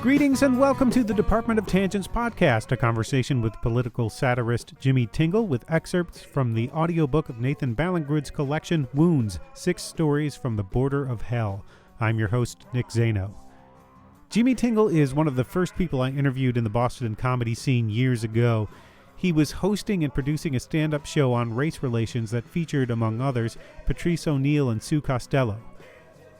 Greetings and welcome to the Department of Tangents podcast, a conversation with political satirist Jimmy Tingle with excerpts from the audiobook of Nathan Ballingrud's collection, Wounds, 6 Stories from the Border of Hell. I'm your host, Nick Zano. Jimmy Tingle is one of the first people I interviewed in the Boston comedy scene years ago. He was hosting and producing a stand-up show on race relations that featured, among others, Patrice O'Neill and Sue Costello.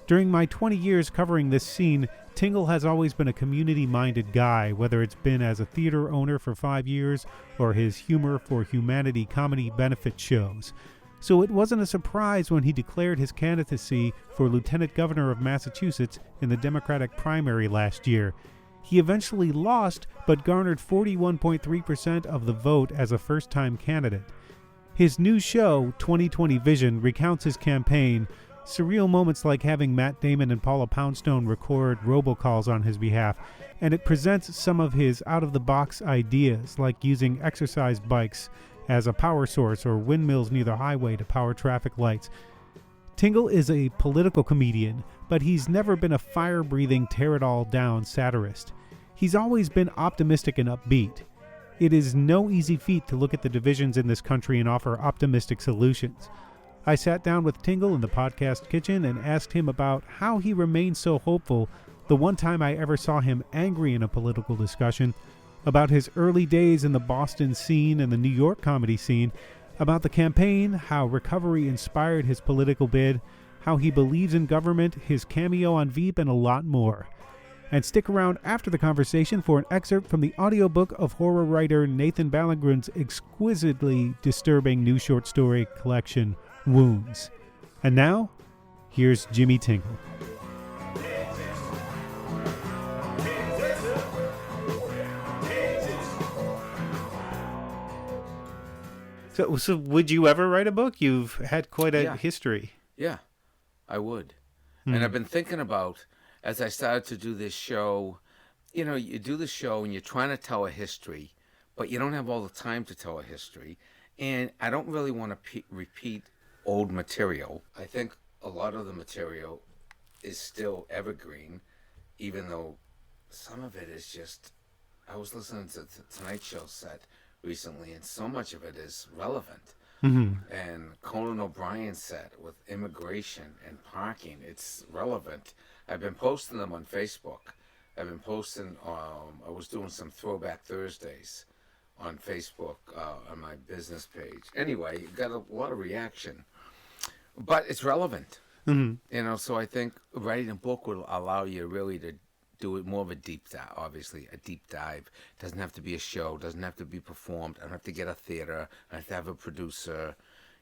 During my 20 years covering this scene, Tingle has always been a community-minded guy, whether it's been as a theater owner for 5 years or his Humor for Humanity comedy benefit shows. So it wasn't a surprise when he declared his candidacy for Lieutenant Governor of Massachusetts in the Democratic primary last year. He eventually lost, but garnered 41.3% of the vote as a first-time candidate. His new show, 2020 Vision, recounts his campaign. Surreal moments like having Matt Damon and Paula Poundstone record robocalls on his behalf, and it presents some of his out-of-the-box ideas, like using exercise bikes as a power source or windmills near the highway to power traffic lights. Tingle is a political comedian, but he's never been a fire-breathing, tear-it-all-down satirist. He's always been optimistic and upbeat. It is no easy feat to look at the divisions in this country and offer optimistic solutions. I sat down with Tingle in the podcast kitchen and asked him about how he remained so hopeful, the one time I ever saw him angry in a political discussion, about his early days in the Boston scene and the New York comedy scene, about the campaign, how recovery inspired his political bid, how he believes in government, his cameo on Veep, and a lot more. And stick around after the conversation for an excerpt from the audiobook of horror writer Nathan Ballingrud's exquisitely disturbing new short story collection, Wounds. And now, here's Jimmy Tingle. So would you ever write a book? You've had quite a history. Yeah, I would. And I've been thinking about, as I started to do this show, you know, you do the show and you're trying to tell a history, but you don't have all the time to tell a history. And I don't really want to repeat old material. I think a lot of the material is still evergreen, even though some of it is just, I was listening to the Tonight Show set recently, and so much of it is relevant. And Conan O'Brien's set with immigration and parking, it's relevant. I've been posting them on Facebook. I've been posting, I was doing some Throwback Thursdays on Facebook, on my business page. Anyway, got a lot of reaction. But it's relevant, you know, so I think writing a book will allow you really to do it more of a deep dive, obviously, a deep dive. It doesn't have to be a show, doesn't have to be performed. I don't have to get a theater, I have to have a producer,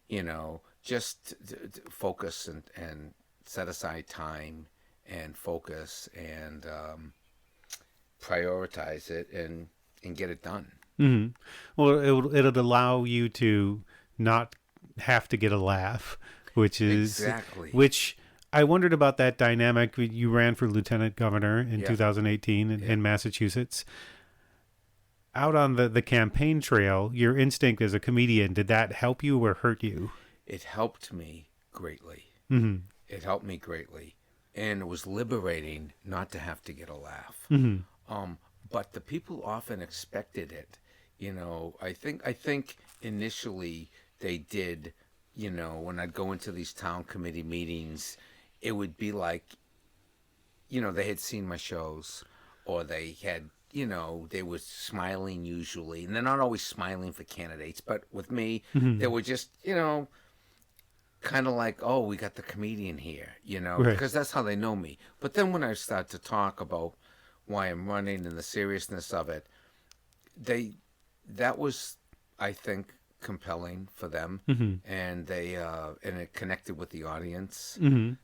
you know, just to focus and set aside time and focus and prioritize it and get it done. Well, it'll allow you to not have to get a laugh. Which I wondered about that dynamic. You ran for lieutenant governor in 2018 in Massachusetts. Out on the campaign trail, your instinct as a comedian, did that help you or hurt you? It helped me greatly. It helped me greatly. And it was liberating not to have to get a laugh. But the people often expected it. You know, I think initially they did. You know, when I'd go into these town committee meetings, it would be like, you know, they had seen my shows, or they had, you know, they were smiling usually. And they're not always smiling for candidates, but with me, they were just, you know, kind of like, oh, we got the comedian here, you know, because that's how they know me. But then when I start to talk about why I'm running and the seriousness of it, that was, I think, compelling for them, and they and it connected with the audience.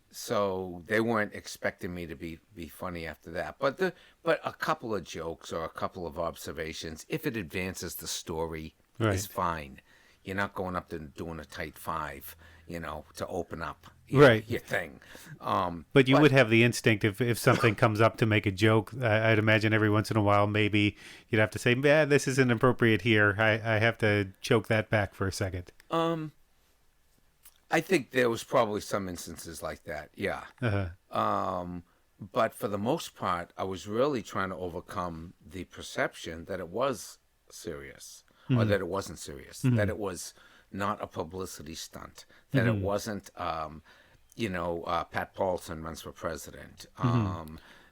So they weren't expecting me to be funny after that. But a couple of jokes or a couple of observations, if it advances the story, is fine. You're not going up and doing a tight five, you know, to open up your thing. But you would have the instinct if something comes up to make a joke. I'd imagine every once in a while maybe you'd have to say, "Yeah, this isn't appropriate here. I have to choke that back for a second." I think there was probably some instances like that. Yeah. but for the most part, I was really trying to overcome the perception that it was serious, or that it wasn't serious, that it was not a publicity stunt, that it wasn't, Pat Paulson runs for president,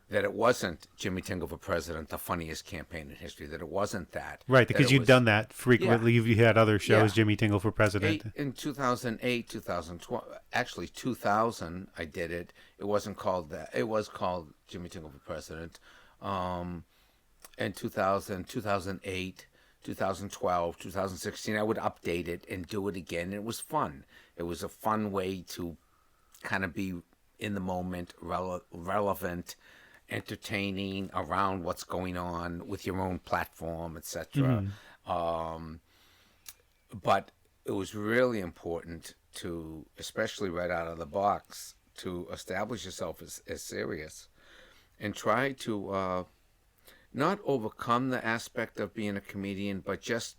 that it wasn't Jimmy Tingle for president, the funniest campaign in history, that it wasn't that. Right, because you've done that frequently. Yeah. You had other shows, Yeah. Jimmy Tingle for president. In 2008, 2012, actually 2000, I did it. It wasn't called that. It was called Jimmy Tingle for president. In 2000, 2008, 2012, 2016, I would update it and do it again. It was fun. It was a fun way to kind of be in the moment, relevant, entertaining around what's going on with your own platform, etc. But it was really important to, especially right out of the box, to establish yourself as serious and try to not overcome the aspect of being a comedian, but just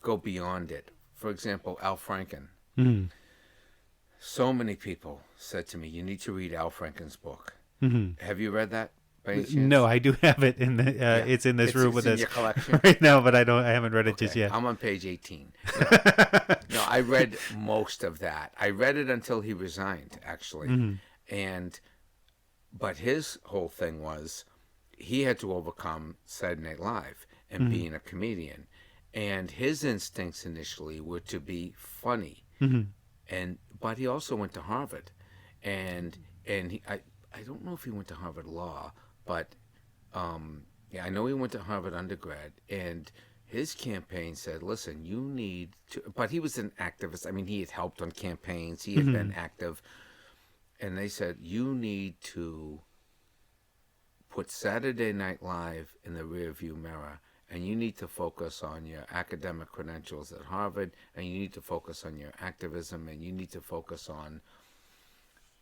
go beyond it. For example, Al Franken. So many people said to me, you need to read Al Franken's book. Have you read that by any chance? No, I do have it in the. It's in this room with us your collection right now, but I haven't read it just yet. I'm on page 18. No, I read most of that. I read it until he resigned, actually, but his whole thing was he had to overcome Saturday Night Live and being a comedian, and his instincts initially were to be funny, but he also went to Harvard, and I don't know if he went to Harvard Law, but I know he went to Harvard undergrad, and his campaign said, listen, you need to, but he was an activist. I mean, he had helped on campaigns, he had been active, and they said, you need to put Saturday Night Live in the rearview mirror, and you need to focus on your academic credentials at Harvard, and you need to focus on your activism, and you need to focus on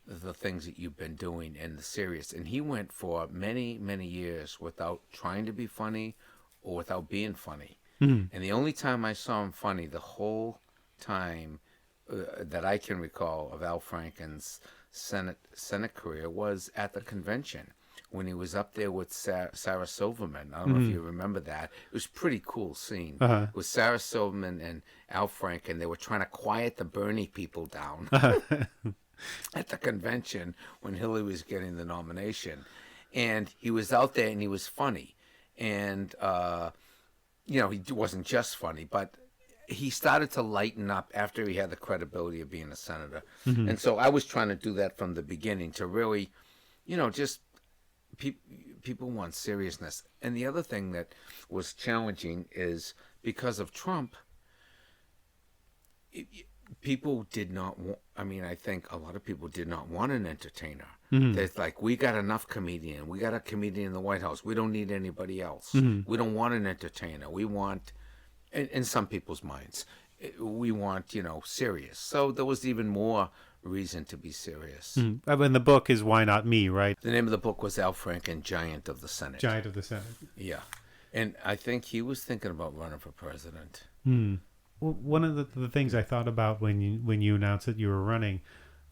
the things that you've been doing and the serious. And he went for many, many years without trying to be funny or without being funny. And the only time I saw him funny the whole time that I can recall of Al Franken's Senate career was at the convention when he was up there with Sarah Silverman. I don't know if you remember that. It was a pretty cool scene. With Sarah Silverman and Al Franken. They were trying to quiet the Bernie people down at the convention when Hillary was getting the nomination. And he was out there and he was funny. And, he wasn't just funny, but he started to lighten up after he had the credibility of being a senator. And so I was trying to do that from the beginning to really, just people want seriousness. And the other thing that was challenging is because of Trump, people did not want, I think a lot of people did not want an entertainer. It's like, we got enough comedian. We got a comedian in the White House. We don't need anybody else. We don't want an entertainer. We want, in some people's minds, we want, serious. So there was even more reason to be serious. And the book is Why Not Me, right? The name of the book was Al Franken, Giant of the Senate. Giant of the Senate. Yeah. And I think he was thinking about running for president. Well, one of the things I thought about when you announced that you were running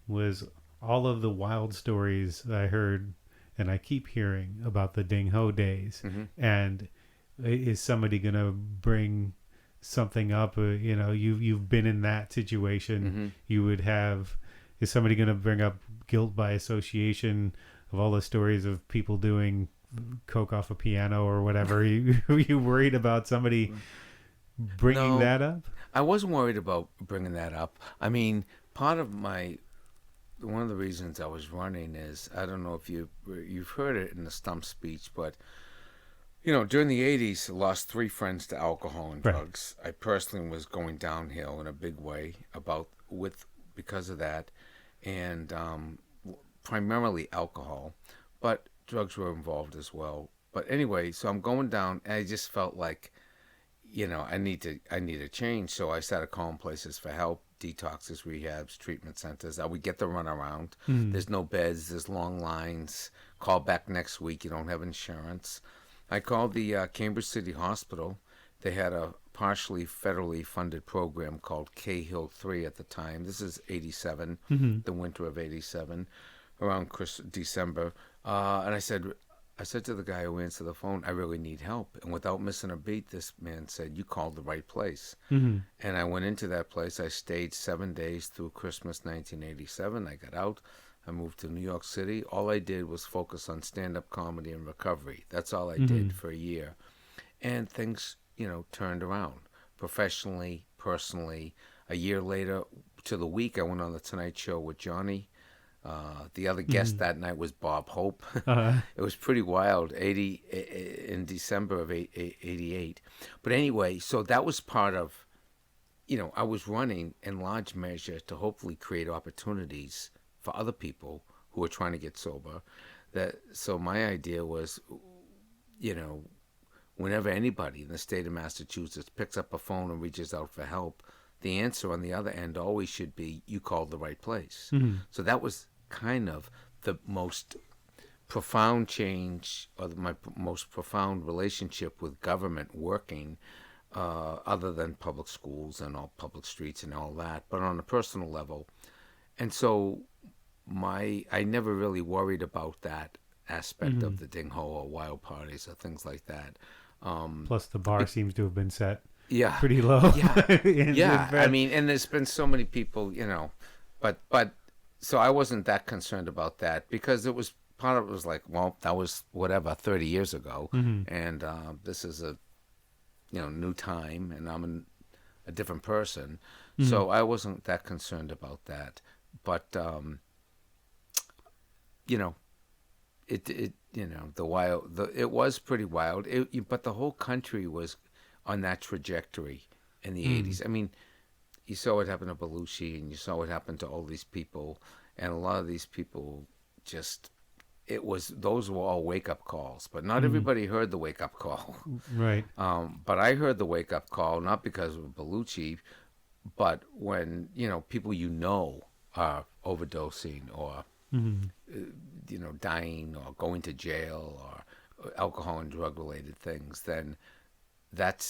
was all of the wild stories I heard and I keep hearing about the Ding Ho days. And is somebody going to bring something up? You've been in that situation. You would have, is somebody going to bring up guilt by association of all the stories of people doing coke off a piano or whatever? Are you worried about somebody bringing that up? I wasn't worried about bringing that up. One of the reasons I was running is, I don't know if you've heard it in the stump speech, but during the 80s, I lost 3 friends to alcohol and drugs. I personally was going downhill in a big way because of that, and primarily alcohol, but drugs were involved as well. But anyway, so I'm going down, and I just felt like, I need a change. So I started calling places for help, detoxes, rehabs, treatment centers. I would get the runaround. There's no beds. There's long lines. Call back next week. You don't have insurance. I called the Cambridge City Hospital. They had a partially federally funded program called Cahill 3 at the time. This is 87, the winter of 87, around December. And I said to the guy who answered the phone, I really need help. And without missing a beat, this man said, you called the right place. Mm-hmm. And I went into that place. I stayed 7 days through Christmas 1987. I got out. I moved to New York City. All I did was focus on stand-up comedy and recovery. That's all I did for a year. And things, turned around professionally, personally. A year later, to the week, I went on the Tonight Show with Johnny. The other guest that night was Bob Hope. It was pretty wild, in December of 88. But anyway, so that was part of, I was running in large measure to hopefully create opportunities for other people who were trying to get sober. So my idea was, whenever anybody in the state of Massachusetts picks up a phone and reaches out for help, the answer on the other end always should be, you called the right place. So that was kind of the most profound change, or my most profound relationship with government working, other than public schools and all public streets and all that, but on a personal level. And so I never really worried about that aspect of the ding ho or wild parties or things like that. Plus the bar seems to have been set Yeah. pretty low. Yeah. in Yeah. fact. I mean, and there's been so many people, but so I wasn't that concerned about that, because it was part of it was like, well, that was whatever 30 years ago, and this is a new time, and I'm a different person, so I wasn't that concerned about that. But it was pretty wild. But the whole country was on that trajectory in the 80s. I mean, you saw what happened to Belushi, and you saw what happened to all these people, and a lot of these people those were all wake-up calls, but not everybody heard the wake-up call. Right. But I heard the wake-up call, not because of Belushi, but when, people are overdosing or, dying or going to jail or alcohol and drug-related things, then that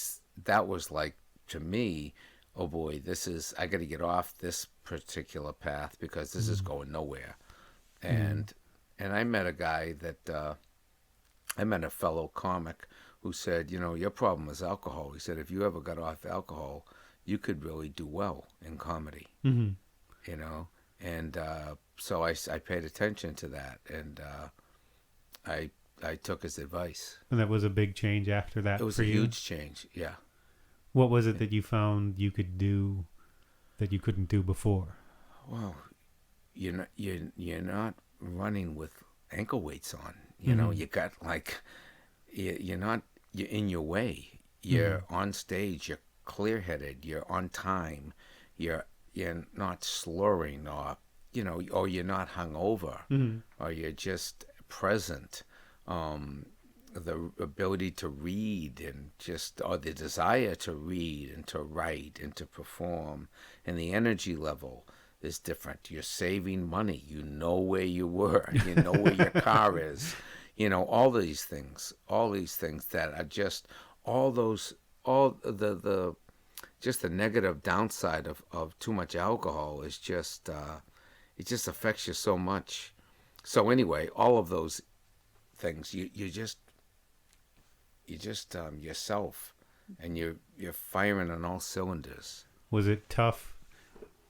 was like, to me, oh boy, I got to get off this particular path, because this is going nowhere. And I met a guy I met a fellow comic who said, your problem is alcohol. He said, if you ever got off alcohol, you could really do well in comedy, And so I paid attention to that, and I took his advice. And that was a big change after that. It was for a you? huge change, yeah. What was it that you found you could do that you couldn't do before? Well, you're not running with ankle weights on. You got you're in your way. You're on stage. You're clear-headed. You're on time. You're not slurring, or or you're not hungover, or you're just present. The ability to read, and or the desire to read and to write and to perform, and the energy level is different. You're saving money. You know where you were. You know where your car is. All these things that are just just the negative downside of too much alcohol is just it just affects you so much. So anyway, all of those things, you just yourself, and you're firing on all cylinders. Was it tough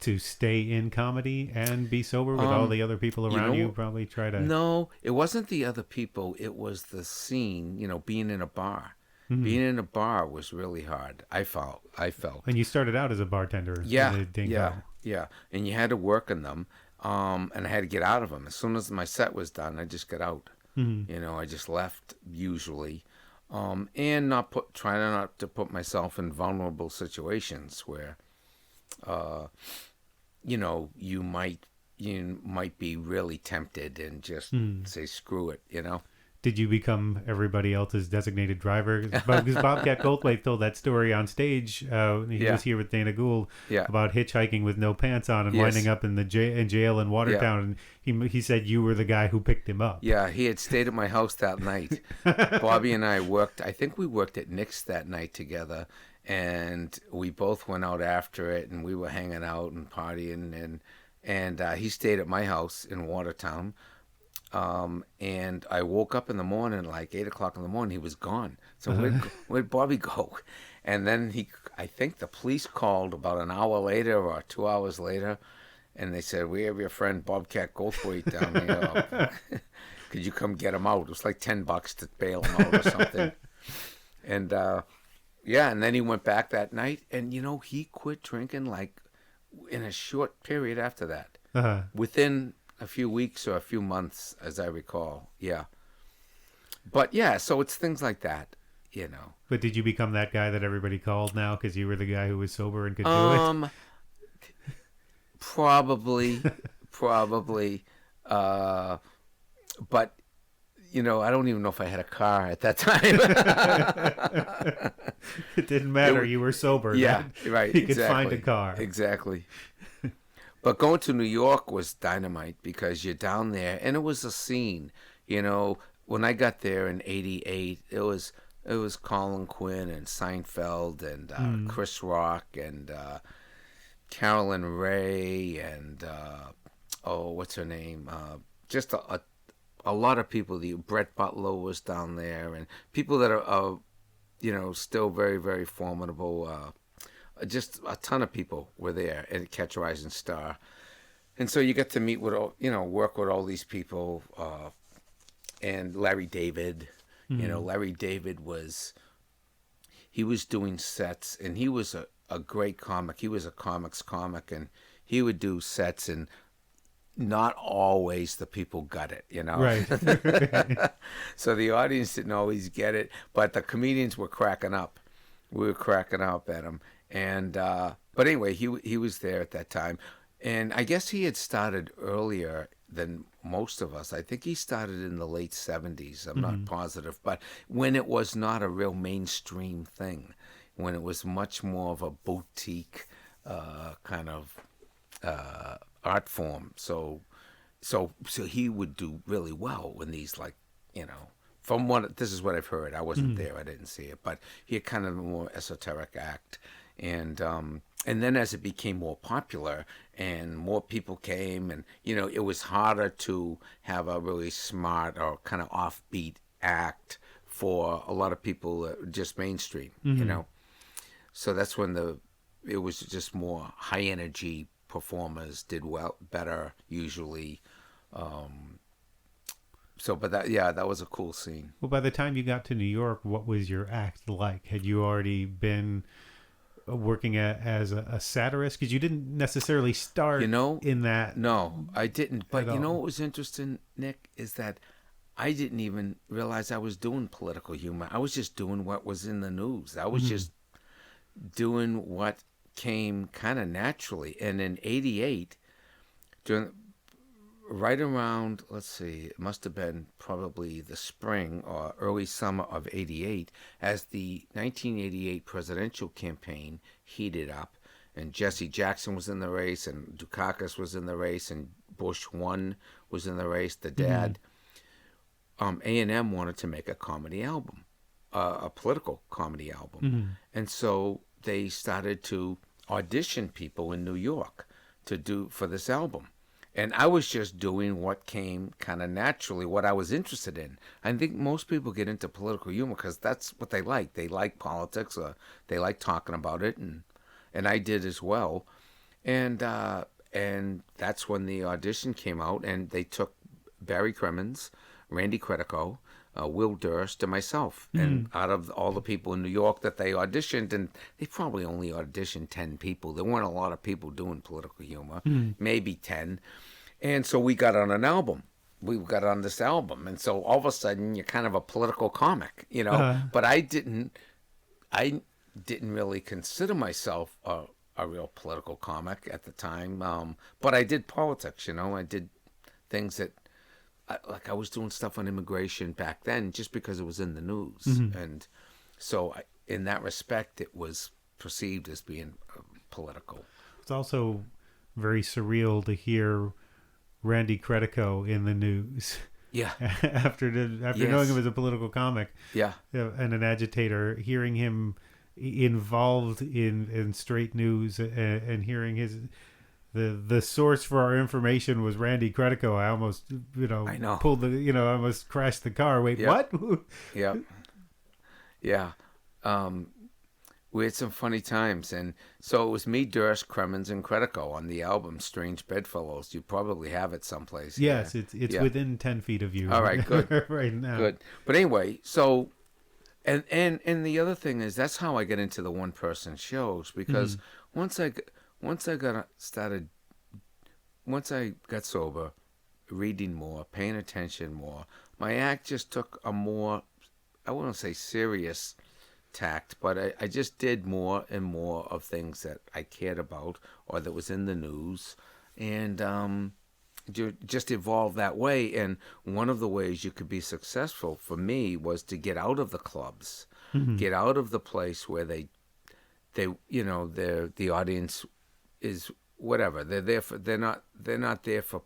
to stay in comedy and be sober with all the other people around you? Probably try to. No, it wasn't the other people. It was the scene. Being in a bar. Being in a bar was really hard. I felt. And you started out as a bartender. Yeah, in a dingo. yeah. And you had to work in them, and I had to get out of them as soon as my set was done. I just got out. I just left usually. And trying not to put myself in vulnerable situations where, you might be really tempted and just say screw it, Did you become everybody else's designated driver? Because Bobcat Goldthwait told that story on stage. He was here with Dana Gould about hitchhiking with no pants on and winding up in jail in Watertown. And he said you were the guy who picked him up. Yeah, he had stayed at my house that night. Bobby and I worked. I think we worked at Nick's that night together, and we both went out after it, and we were hanging out and partying, and he stayed at my house in Watertown. And I woke up in the morning, like 8 o'clock in the morning. He was gone. So where'd Bobby go? And then I think the police called about an hour later or 2 hours later, and they said, "We have your friend Bobcat Goldthwait down here. Could you come get him out?" It was like $10 to bail him out or something. And and then he went back that night, and he quit drinking like in a short period after that, within a few weeks or a few months, as I recall. Yeah. But yeah, so it's things like that, But did you become that guy that everybody called now because you were the guy who was sober and could do it? Probably. But I don't even know if I had a car at that time. It didn't matter. You were sober. Yeah, right. You could find a car. Exactly. But going to New York was dynamite because you're down there, and it was a scene. When I got there in '88, it was Colin Quinn and Seinfeld and Chris Rock and Carolyn Ray and what's her name? Just a lot of people. Brett Butler was down there, and people that are still very, very formidable. Just a ton of people were there at Catch a Rising Star. And so you get to meet with work with all these people, and Larry David. Larry David was doing sets, and he was a great comic. He was a comics comic, and he would do sets, and not always the people got it, Right. So the audience didn't always get it, but the comedians were cracking up. We were cracking up at him. And but anyway, he was there at that time, and I guess he had started earlier than most of us. I think he started in the late '70s. I'm not positive, but when it was not a real mainstream thing, when it was much more of a boutique kind of art form. So he would do really well when these from this is what I've heard. I wasn't there. I didn't see it, but he had kind of a more esoteric act. And then as it became more popular and more people came, and it was harder to have a really smart or kind of offbeat act for a lot of people, just mainstream, So that's when it was just more high energy performers did better usually. But that was a cool scene. Well, by the time you got to New York, what was your act like? Had you already been working as a satirist? Because you didn't necessarily start in that. No, I didn't. But what was interesting, Nick, is that I didn't even realize I was doing political humor. I was just doing what was in the news. I was just doing what came kind of naturally. And in '88, right around, let's see, it must have been probably the spring or early summer of '88, as the 1988 presidential campaign heated up, and Jesse Jackson was in the race, and Dukakis was in the race, and Bush 1 was in the race, the dad. A&M wanted to make a comedy album, a political comedy album. And so they started to audition people in New York for this album. And I was just doing what came kind of naturally, what I was interested in. I think most people get into political humor because that's what they like. They like politics, or they like talking about it, and I did as well. And that's when the audition came out, and they took Barry Crimmins, Randy Credico, Will Durst, and myself. And out of all the people in New York that they auditioned, and they probably only auditioned 10 people. There weren't a lot of people doing political humor, maybe 10. And so we got on an album. We got on this album. And so all of a sudden, you're kind of a political comic, But I didn't really consider myself a real political comic at the time. But I did politics, I did things that, I was doing stuff on immigration back then just because it was in the news. And so in that respect, it was perceived as being political. It's also very surreal to hear Randy Credico in the news. Yeah. after knowing him as a political comic. Yeah. And an agitator, hearing him involved in straight news and hearing his the source for our information was Randy Credico, I almost I know. pulled I almost crashed the car. Wait, Yep. what? Yep. Yeah. We had some funny times, and so it was me, Durst, Cremens, and Credico on the album Strange Bedfellows. You probably have it someplace. Yes, here. it's Yeah. within 10 feet of you. All right, good. right now. Good. But anyway, so and the other thing is that's how I get into the one person shows, because once I got sober, reading more, paying attention more, my act just took a more, I wouldn't say serious tact, but I just did more and more of things that I cared about or that was in the news, and just evolved that way. And one of the ways you could be successful for me was to get out of the clubs, get out of the place where the audience is whatever they're not there for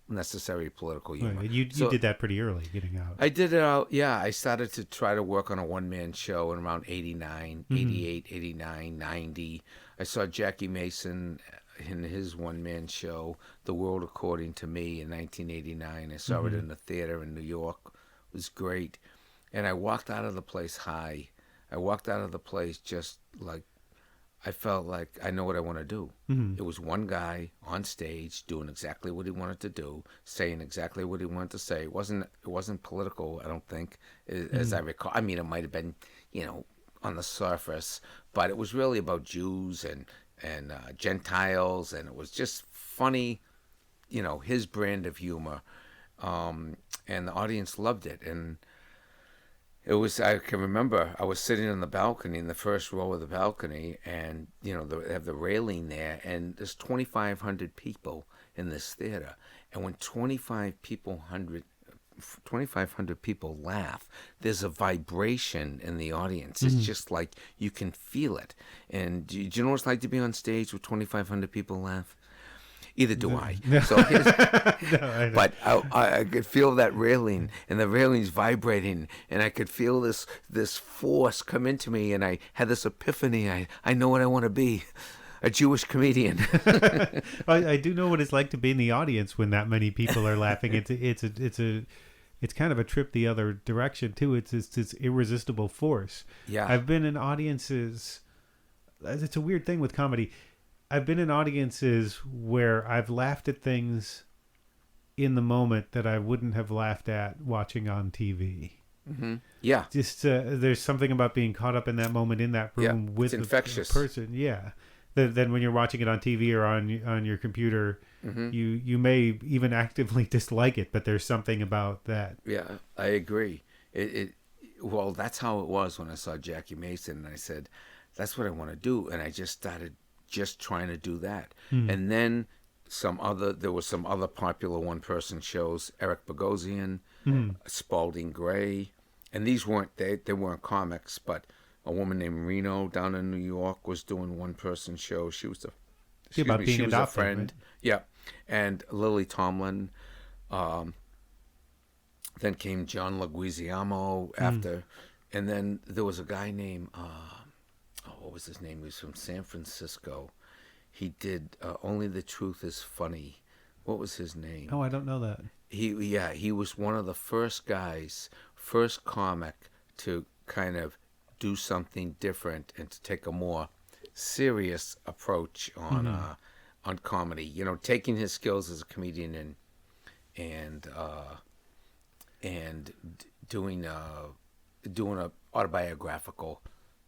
necessary political humor. Right. You did that pretty early, getting out. I did it out. Yeah, I started to try to work on a one-man show in around 89, 88, 89, 90. I saw Jackie Mason in his one-man show, The World According to Me, in 1989. I saw it in the theater in New York. It was great. And I walked out of the place high. I walked out of the place just like, I felt like I know what I want to do. It was one guy on stage doing exactly what he wanted to do, saying exactly what he wanted to say. It wasn't political, I don't think, as I recall. I mean, it might have been, on the surface, but it was really about Jews and Gentiles, and it was just funny, his brand of humor, and the audience loved it. And it was, I can remember, I was sitting on the balcony, in the first row of the balcony, and, they have the railing there, and there's 2,500 people in this theater. And when 2,500 people laugh, there's a vibration in the audience. It's just like you can feel it. And do you know what it's like to be on stage with 2,500 people laugh? Either do I. No. So No, but I could feel that railing, and the railing's vibrating, and I could feel this force come into me, and I had this epiphany. I know what I want to be, a Jewish comedian. I do know what it's like to be in the audience when that many people are laughing. It's kind of a trip the other direction too. It's this irresistible force. Yeah. I've been in audiences. It's a weird thing with comedy. I've been in audiences where I've laughed at things in the moment that I wouldn't have laughed at watching on TV. Yeah. Just there's something about being caught up in that moment in that room with the person. Yeah. Then when you're watching it on TV or on your computer, you may even actively dislike it, but there's something about that. Yeah, I agree. Well, that's how it was when I saw Jackie Mason, and I said, that's what I want to do. And I just started trying to do that. And then there were some other popular one-person shows, Eric Bogosian, Spalding Gray, and these weren't comics, but a woman named Reno down in New York was doing one-person shows. She was a friend. Right? Yeah, and Lily Tomlin. Then came John Leguizamo after, and then there was a guy named what was his name? He was from San Francisco. He did Only the Truth is Funny. What was his name? Oh, I don't know that. He was one of the first comic to kind of do something different and to take a more serious approach on comedy. Taking his skills as a comedian and doing a autobiographical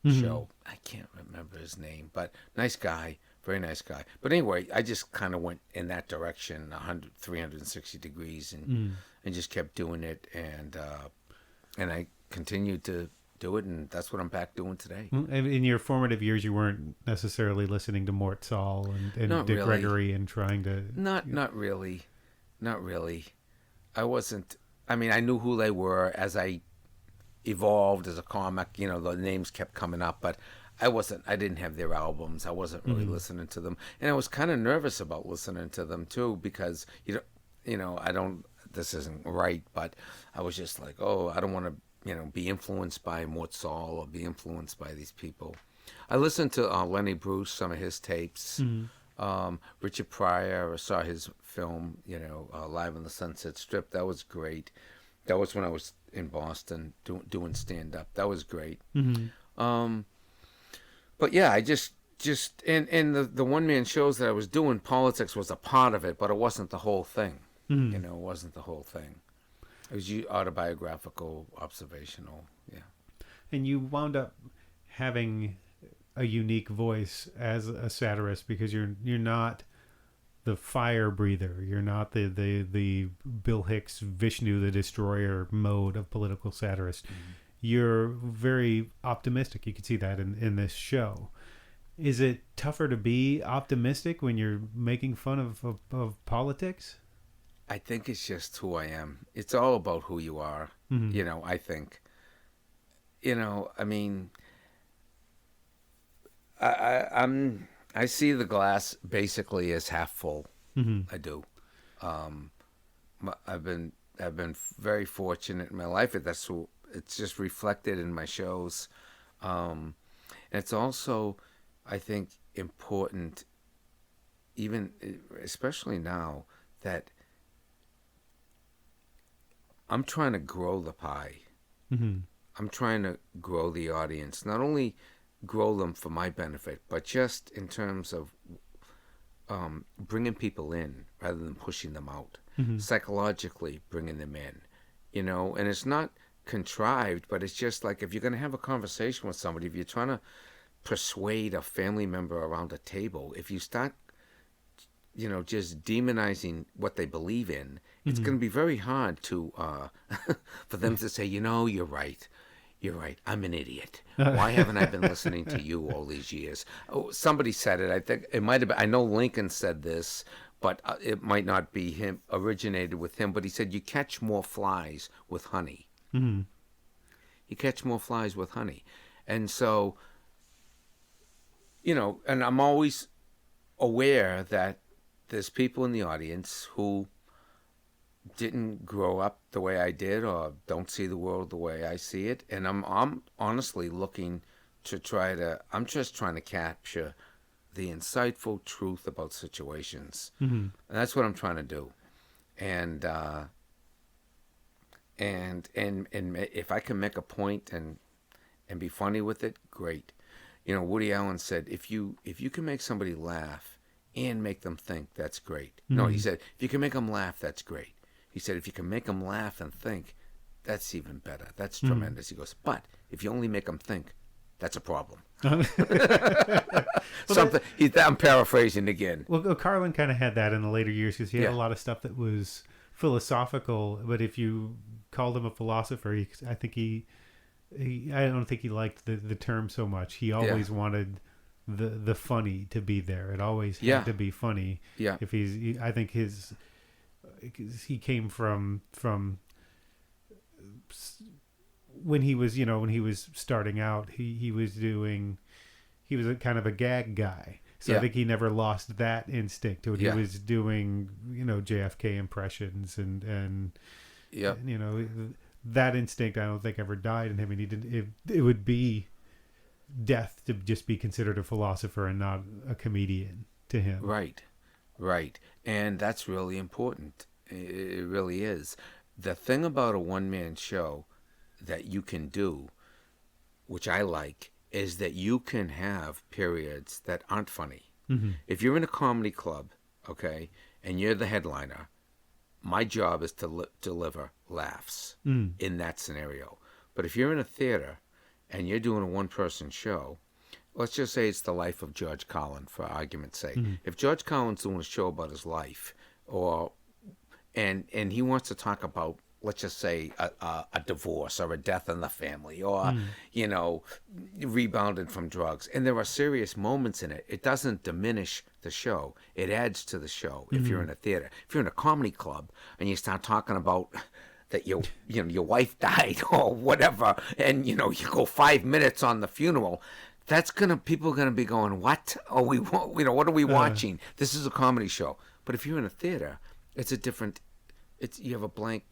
show. I can't remember his name, but nice guy, very nice guy. But anyway, I just kind of went in that direction, 360 degrees, and just kept doing it, and I continued to do it, and that's what I'm back doing today. In your formative years, you weren't necessarily listening to Mort Saul and Dick really. Gregory and trying to... Not really. I wasn't... I mean, I knew who they were as I evolved as a comic. The names kept coming up, but I didn't have their albums. I wasn't really listening to them, and I was kind of nervous about listening to them too, because this isn't right, but I was just like, I don't want to be influenced by Mort Saul or be influenced by these people. I listened to Lenny Bruce, some of his tapes, Richard Pryor, I saw his film, Live on the Sunset Strip. That was great. That was when I was in Boston doing stand-up. That was great. But yeah, I just and the one-man shows that I was doing, politics was a part of it, but it wasn't the whole thing. It wasn't the whole thing. It was autobiographical, observational, yeah. And you wound up having a unique voice as a satirist because you're not the fire breather. You're not the Bill Hicks, Vishnu the Destroyer mode of political satirist. You're very optimistic. You can see that in this show. Is it tougher to be optimistic when you're making fun of politics? I think it's just who I am. It's all about who you are, I think. I mean, I see the glass basically as half full. I do. I've been very fortunate in my life. It's just reflected in my shows. And it's also, I think, important, especially now, that I'm trying to grow the pie. I'm trying to grow the audience, not only grow them for my benefit, but just in terms of bringing people in rather than pushing them out. Psychologically bringing them in, and it's not contrived, but it's just like if you're going to have a conversation with somebody, if you're trying to persuade a family member around a table, if you start just demonizing what they believe in, it's going to be very hard to for them to say, you're right. You're right. I'm an idiot. Why haven't I been listening to you all these years? Oh, somebody said it. I think it might have been. I know Lincoln said this, but it might not be him, originated with him. But he said, you catch more flies with honey. You catch more flies with honey. And so, and I'm always aware that there's people in the audience who didn't grow up the way I did or don't see the world the way I see it. And I'm honestly looking to I'm just trying to capture the insightful truth about situations. And that's what I'm trying to do. And if I can make a point and be funny with it, great. Woody Allen said, if you can make somebody laugh and make them think, that's great. No, he said, if you can make them laugh, that's great. He said, if you can make them laugh and think, that's even better. That's tremendous. He goes, but if you only make them think, that's a problem. I'm paraphrasing again. Well, Carlin kind of had that in the later years because he had a lot of stuff that was philosophical, but if you called him a philosopher, I don't think he liked the term so much. He always wanted the funny to be there. It always had to be funny. Yeah. If I think he came from when he was starting out, he was a kind of a gag guy. So I think he never lost that instinct to it. He was doing, JFK impressions and that instinct I don't think ever died in him, and it would be death to just be considered a philosopher and not a comedian to him. Right. And that's really important. It really is. The thing about a one-man show that you can do, which I like, is that you can have periods that aren't funny. If you're in a comedy club, okay, and you're the headliner, my job is to deliver laughs in that scenario. But if you're in a theater and you're doing a one-person show, let's just say it's the life of George Carlin, for argument's sake. If George Carlin's doing a show about his life, and he wants to talk about, let's just say, a divorce or a death in the family, or rebounded from drugs, and there are serious moments in it, it doesn't diminish the show. It adds to the show. If you're in a theater, if you're in a comedy club and you start talking about that your wife died or whatever, and you go 5 minutes on the funeral, people are gonna be going, what are we, what are we watching? This is a comedy show. But if you're in a theater, you have a blank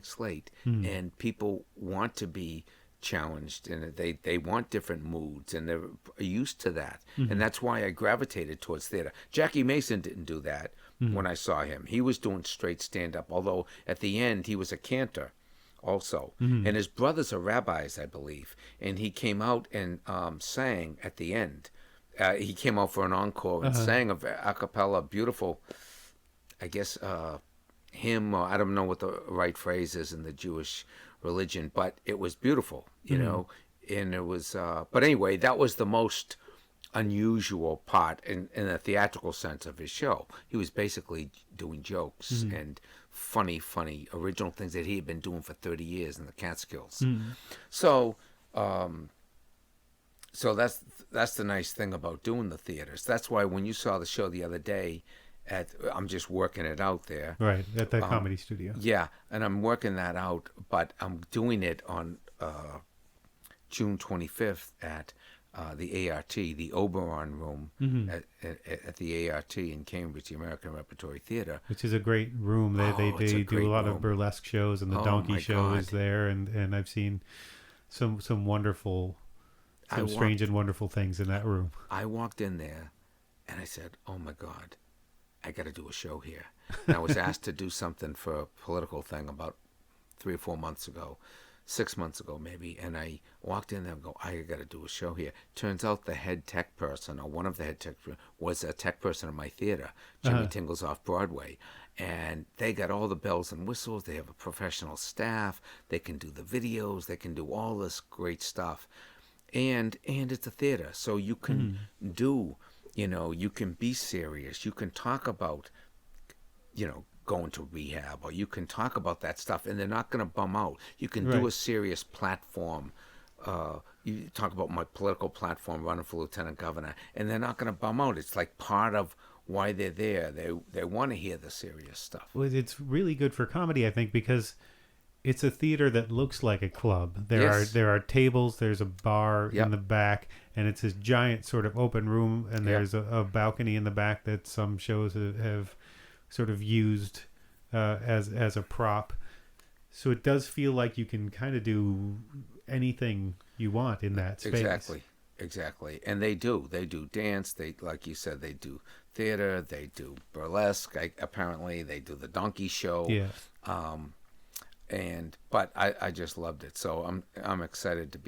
slate, and people want to be challenged, and they want different moods, and they're used to that. And that's why I gravitated towards theater. Jackie Mason didn't do that when I saw him. He was doing straight stand-up, although at the end he was a cantor also. And his brothers are rabbis, I believe, and he came out and sang at the end. He came out for an encore and sang a cappella, beautiful, I guess, hymn, or I don't know what the right phrase is in the Jewish religion, but it was beautiful, you know, and it was, but anyway, that was the most unusual part in a theatrical sense of his show. He was basically doing jokes and funny original things that he had been doing for 30 years in the Catskills. So that's the nice thing about doing the theaters. That's why when you saw the show the other day, I'm just working it out there. Right, at the comedy studio. Yeah, and I'm working that out, but I'm doing it on June 25th at the ART, the Oberon Room at the ART in Cambridge, the American Repertory Theater. Which is a great room. They do a lot of burlesque shows and the donkey show is there, and I've seen some wonderful, strange and wonderful things in that room. I walked in there and I said, oh my God, I got to do a show here. And I was asked to do something for a political thing about 3 or 4 months ago, 6 months ago maybe, and I walked in there and go, I got to do a show here. Turns out the head tech person, or one of the head tech was a tech person in my theater, Jimmy Tingle's off Broadway, and they got all the bells and whistles. They have a professional staff. They can do the videos. They can do all this great stuff, and it's a theater, so you can do. You know, you can be serious. You can talk about, you know, going to rehab, or you can talk about that stuff, and they're not going to bum out. You can do a serious platform. You talk about my political platform, running for lieutenant governor, and they're not going to bum out. It's like part of why they're there. They want to hear the serious stuff. Well, it's really good for comedy, I think, because it's a theater that looks like a club. There are tables, there's a bar in the back, and it's this giant sort of open room, and there's a balcony in the back that some shows have sort of used as a prop. So it does feel like you can kind of do anything you want in that space. Exactly. And they do dance. They, like you said, they do theater. They do burlesque. Apparently, they do the donkey show. Yeah. But I just loved it. So I'm excited to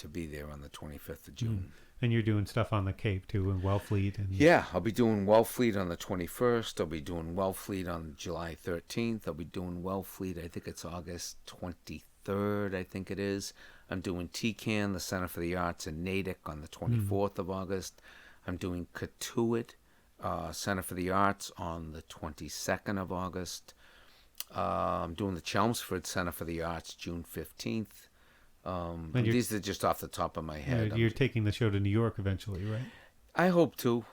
be there on the 25th of June. And you're doing stuff on the Cape too, in Wellfleet. Yeah, I'll be doing Wellfleet on the 21st. I'll be doing Wellfleet on July 13th. I'll be doing Wellfleet, I think it's August 23rd, I think it is. I'm doing TCAN, the Center for the Arts, in Natick on the 24th of August. I'm doing Cotuit, Center for the Arts, on the 22nd of August. I'm doing the Chelmsford Center for the Arts June 15th. These are just off the top of my head. You're taking the show to New York eventually, right? I hope to.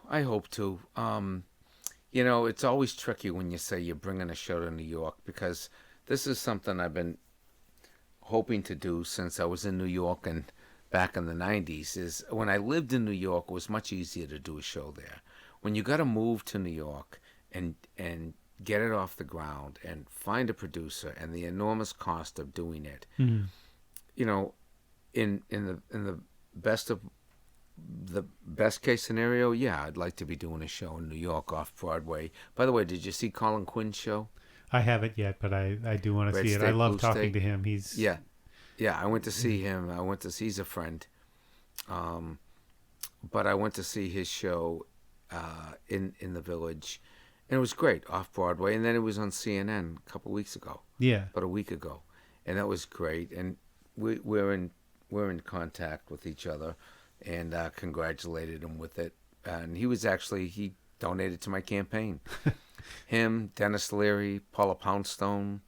You know, it's always tricky when you say you're bringing a show to New York, because this is something I've been hoping to do since I was in New York and back in the 90s. Is when I lived in New York, it was much easier to do a show there. When you got to move to New York and get it off the ground and find a producer and the enormous cost of doing it. You know, in the best case scenario, yeah, I'd like to be doing a show in New York off Broadway. By the way, did you see Colin Quinn's show? I haven't yet, but I do want to see it. I love talking to him. He's yeah. I went to see him. He's a friend, but I went to see his show in the Village, and it was great off Broadway. And then it was on CNN a couple weeks ago. Yeah, about a week ago, and that was great. And we're in contact with each other, and congratulated him with it. And he donated to my campaign. Him, Dennis Leary, Paula Poundstone.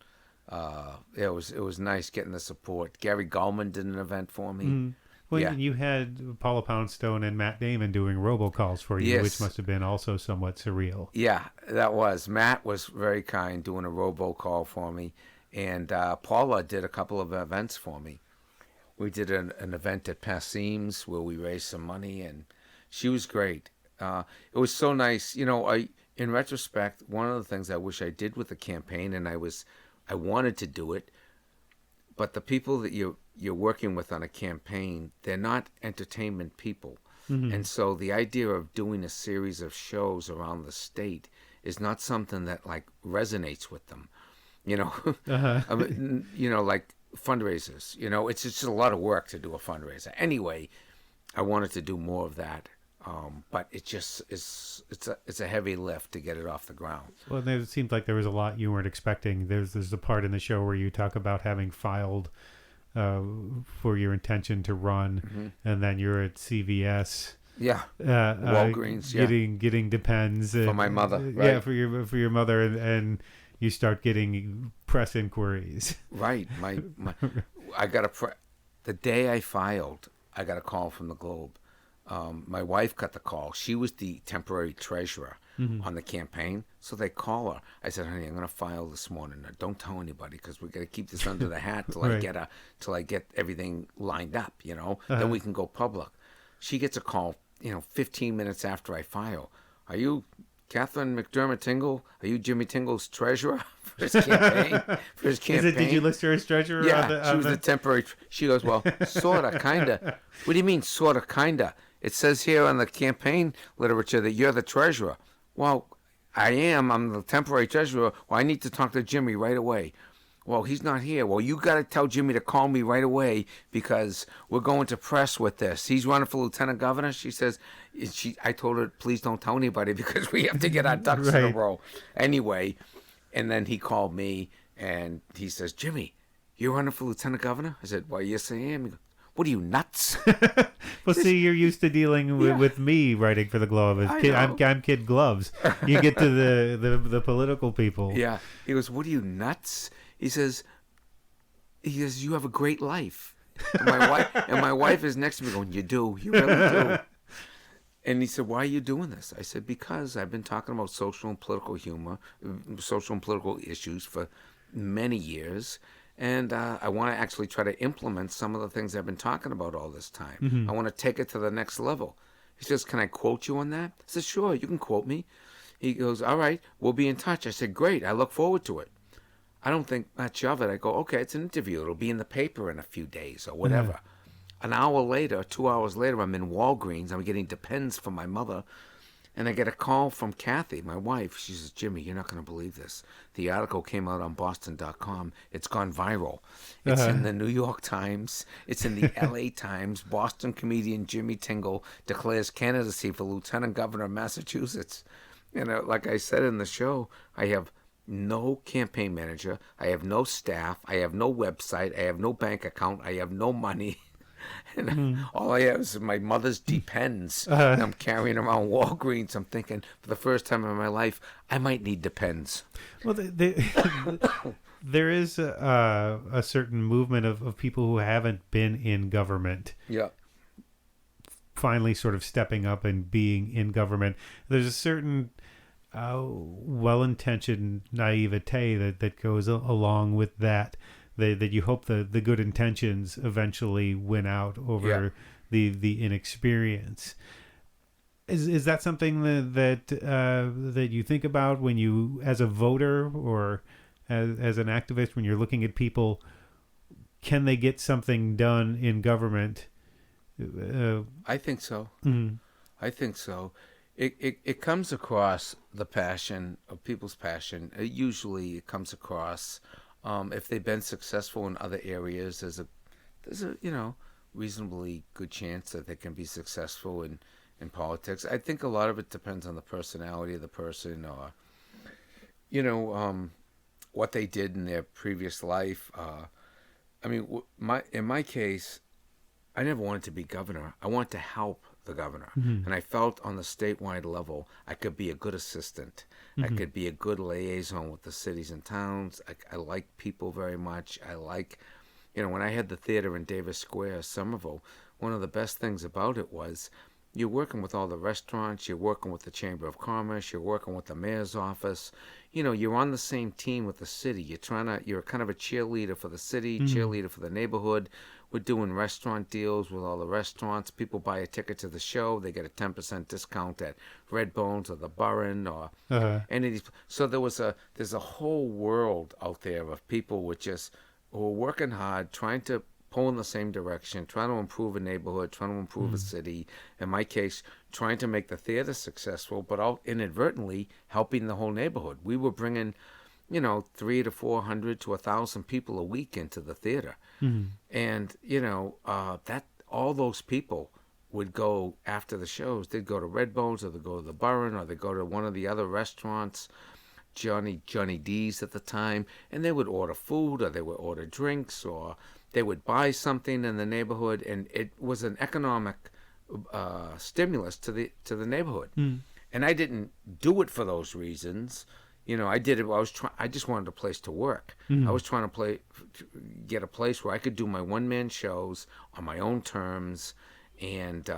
It was nice getting the support. Gary Gallman did an event for me. Well, you had Paula Poundstone and Matt Damon doing robocalls for you, which must have been also somewhat surreal. Yeah, that was. Matt was very kind, doing a robocall for me. And Paula did a couple of events for me. We did an event at Passim's where we raised some money, and she was great. It was so nice. You know, in retrospect, one of the things I wish I did with the campaign, and I wanted to do it, But the people that you're working with on a campaign, they're not entertainment people. And so the idea of doing a series of shows around the state is not something that like resonates with them. You know, I mean, you know, like fundraisers, you know, it's just a lot of work to do a fundraiser. Anyway, I wanted to do more of that. But it just it's a heavy lift to get it off the ground. Well, it seemed like there was a lot you weren't expecting. There's a part in the show where you talk about having filed for your intention to run, and then you're at CVS. Yeah, Walgreens. Getting Depends for my mother. Right? Yeah, for your mother, and you start getting press inquiries. Right. I got the day I filed, I got a call from the Globe. My wife got the call. She was the temporary treasurer on the campaign, so they call her. I said, "Honey, I'm going to file this morning. Now, don't tell anybody because we got to keep this under the hat till Right. till I get everything lined up. You know, then we can go public." She gets a call, 15 minutes after I file. Are you Catherine McDermott Tingle? Are you Jimmy Tingle's treasurer for his campaign? Did you list her as treasurer? Yeah, she was the temporary. She goes, well, sorta, kinda. What do you mean, sorta, kinda? It says here on the campaign literature that you're the treasurer. Well, I am. I'm the temporary treasurer. Well, I need to talk to Jimmy right away. Well, he's not here. Well, you got to tell Jimmy to call me right away because we're going to press with this. He's running for lieutenant governor. She says, I told her, please don't tell anybody because we have to get our ducks in a row. Anyway, and then he called me and he says, Jimmy, you're running for lieutenant governor? I said, well, yes, I am. He goes, what are you, nuts? Well, see, you're used to dealing with me writing for the Globe. I'm Kid Gloves. You get to the political people. Yeah. He goes, what are you, nuts? He says, you have a great life. And my wife is next to me going, you do. You really do. And he said, why are you doing this? I said, because I've been talking about social and political issues for many years. And I want to actually try to implement some of the things I've been talking about all this time. Mm-hmm. I want to take it to the next level. He says, can I quote you on that? I said, sure, you can quote me. He goes, all right, we'll be in touch. I said, great, I look forward to it. I don't think much of it. I go, okay, it's an interview. It'll be in the paper in a few days or whatever. Mm-hmm. An hour later, 2 hours later, I'm in Walgreens. I'm getting Depends for my mother. And I get a call from Kathy, my wife. She says, Jimmy, you're not going to believe this. The article came out on Boston.com. It's gone viral. It's in the New York Times. It's in the LA Times. Boston comedian Jimmy Tingle declares candidacy for lieutenant governor of Massachusetts. Like I said in the show, I have no campaign manager. I have no staff. I have no website. I have no bank account. I have no money. And all I have is my mother's Depends. And I'm carrying around Walgreens. I'm thinking, for the first time in my life, I might need Depends. Well, there is a certain movement of people who haven't been in government. Yeah. Finally sort of stepping up and being in government. There's a certain well-intentioned naivete that goes along with that. That you hope the good intentions eventually win out over the inexperience. Is that something that you think about when you, as a voter or as an activist, when you're looking at people, can they get something done in government? I think so. Mm-hmm. I think so. It comes across the passion of people's passion. Usually it comes across. If they've been successful in other areas, there's a reasonably good chance that they can be successful in politics. I think a lot of it depends on the personality of the person, or what they did in their previous life. In my case, I never wanted to be governor. I wanted to help the governor. Mm-hmm. And I felt on the statewide level, I could be a good assistant. Mm-hmm. I could be a good liaison with the cities and towns. I like people very much. I like, when I had the theater in Davis Square, Somerville, one of the best things about it was you're working with all the restaurants, you're working with the Chamber of Commerce, you're working with the mayor's office. You're on the same team with the city. You're kind of a cheerleader for the city, mm-hmm. cheerleader for the neighborhood. We're doing restaurant deals with all the restaurants. People buy a ticket to the show. They get a 10% discount at Red Bones or the Burren or any of these. So there's a whole world out there of people with just who are working hard, trying to pull in the same direction, trying to improve a neighborhood, trying to improve a city. In my case, trying to make the theater successful, but all inadvertently helping the whole neighborhood. We were bringing, 300 to 400 to 1,000 people a week into the theater, and that all those people would go after the shows. They'd go to Redbones, or they'd go to the Burren, or they'd go to one of the other restaurants, Johnny D's at the time, and they would order food, or they would order drinks, or they would buy something in the neighborhood, and it was an economic stimulus to the neighborhood. And I didn't do it for those reasons. I did it. I just wanted a place to work. I was trying to get a place where I could do my one-man shows on my own terms, and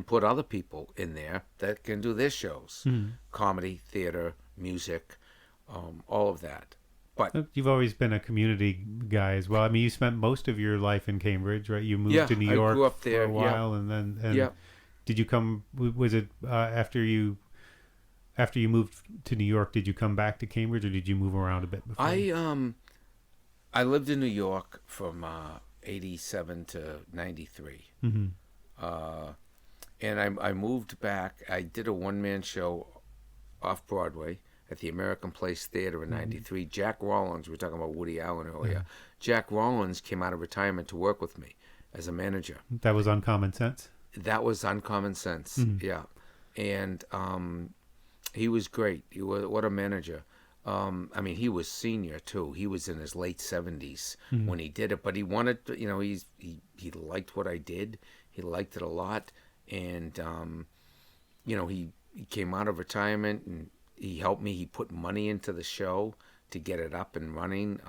put other people in there that can do their shows, comedy, theater, music, all of that. But you've always been a community guy as well. I mean, you spent most of your life in Cambridge, right? You moved to New York I grew up there, for a while, and then did you come? Was it after you moved to New York? Did you come back to Cambridge, or did you move around a bit before? I lived in New York from 87 to 93. And I moved back. I did a one-man show off Broadway at the American Place Theater in 93. Jack Rollins, we were talking about Woody Allen earlier. Jack Rollins came out of retirement to work with me as a manager. That was Uncommon Sense? That was Uncommon Sense, yeah. And he was great. What a manager. I mean, he was senior too. He was in his late 70s when he did it, but he wanted to, he liked what I did. He liked it a lot. And, he came out of retirement, and he helped me. He put money into the show to get it up and running.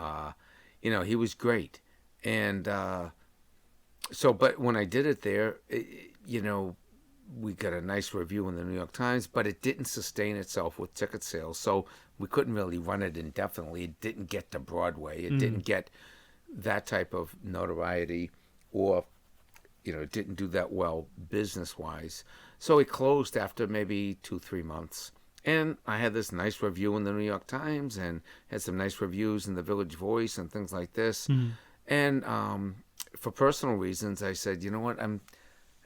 He was great. And but when I did it there, we got a nice review in the New York Times, but it didn't sustain itself with ticket sales. So we couldn't really run it indefinitely. It didn't get to Broadway. It didn't get that type of notoriety, or it didn't do that well business-wise. So it closed after maybe 2-3 months. And I had this nice review in the New York Times, and had some nice reviews in the Village Voice and things like this. And for personal reasons, I said, you know what, I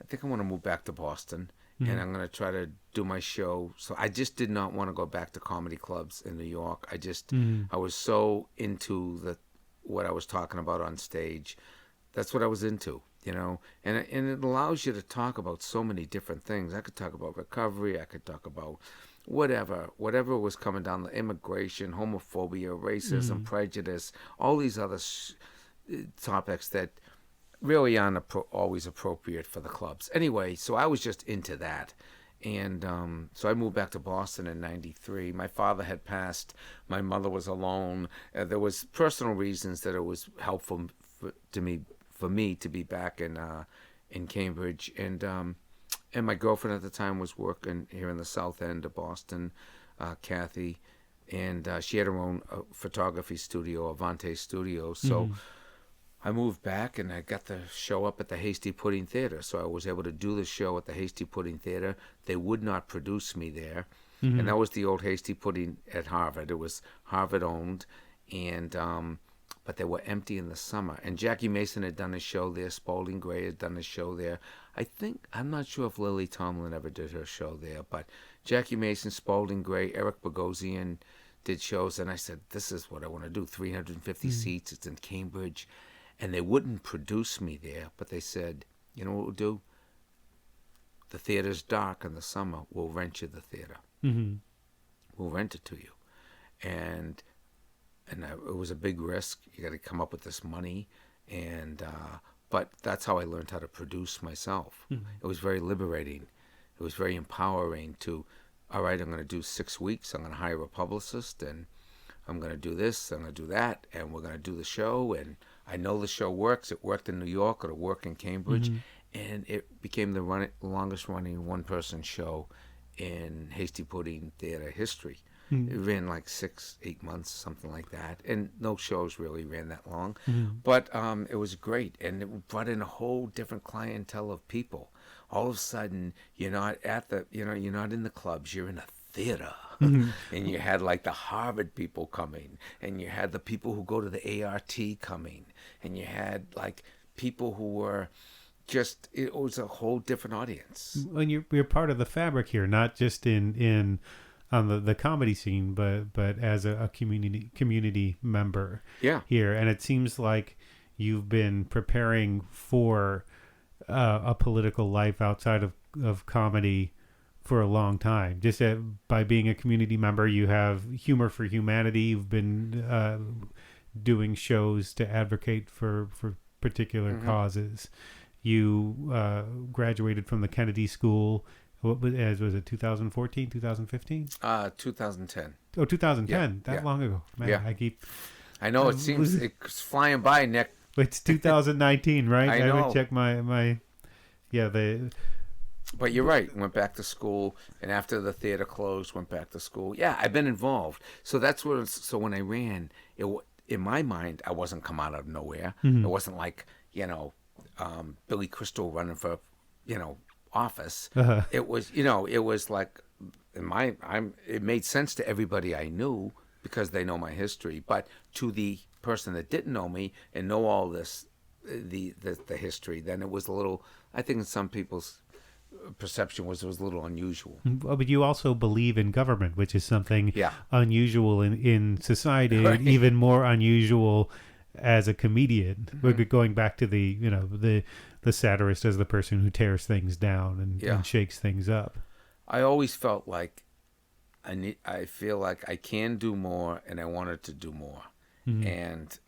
think I want to move back to Boston, and I'm going to try to do my show. So I just did not want to go back to comedy clubs in New York. I was so into what I was talking about on stage. That's what I was into. And it allows you to talk about so many different things. I could talk about recovery. I could talk about whatever was coming down, the immigration, homophobia, racism, prejudice, all these other topics that really aren't always appropriate for the clubs. Anyway, so I was just into that. And so I moved back to Boston in 93. My father had passed. My mother was alone. There was personal reasons that it was helpful for me to be back in Cambridge, and my girlfriend at the time was working here in the South End of Boston, Kathy, and she had her own photography studio, Avante Studio. So I moved back, and I got the show up at the Hasty Pudding Theater. So I was able to do the show at the Hasty Pudding Theater. They would not produce me there, and that was the old Hasty Pudding at Harvard. It was Harvard owned, and but they were empty in the summer. And Jackie Mason had done a show there. Spalding Gray had done a show there. I'm not sure if Lily Tomlin ever did her show there, but Jackie Mason, Spalding Gray, Eric Bogosian did shows. And I said, this is what I want to do. 350 seats. It's in Cambridge. And they wouldn't produce me there, but they said, you know what we'll do? The theater's dark in the summer. We'll rent you the theater. We'll rent it to you. And it was a big risk. You got to come up with this money, but that's how I learned how to produce myself. It was very liberating. It was very empowering to, all right, I'm going to do 6 weeks. I'm going to hire a publicist, and I'm going to do this, I'm going to do that, and we're going to do the show. And I know the show works. It worked in New York. It'll work in Cambridge, and it became the longest-running one-person show in Hasty Pudding Theater history. It ran like 6-8 months, something like that, and no shows really ran that long. But it was great, and it brought in a whole different clientele of people. All of a sudden, you're not in the clubs. You're in a theater. And you had like the Harvard people coming, and you had the people who go to the ART coming, and you had like people who were just, it was a whole different audience. And you're part of the fabric here, not just in on the comedy scene, but as a community member here. And it seems like you've been preparing for a political life outside of comedy for a long time. Just by being a community member, you have Humor for Humanity. You've been doing shows to advocate for particular causes. You graduated from the Kennedy School. What was it, 2014, 2015? 2010. Oh, 2010. That long ago. Man, I know, it seems it's flying by, Nick. It's 2019, right? I know. would check my But you're right. Went back to school, and after the theater closed, went back to school. Yeah, I've been involved. So that's what. So when I ran, in my mind, I wasn't come out of nowhere. It wasn't like Billy Crystal running for office. It was it was like it made sense to everybody I knew because they know my history. But to the person that didn't know me and know all this, the history, then it was a little. I think in some people's perception it was a little unusual. But you also believe in government, which is something unusual in society, Right. even more unusual as a comedian. We're going back to the satirist as the person who tears things down and shakes things up. I always felt like I feel like I can do more, and I wanted to do more, and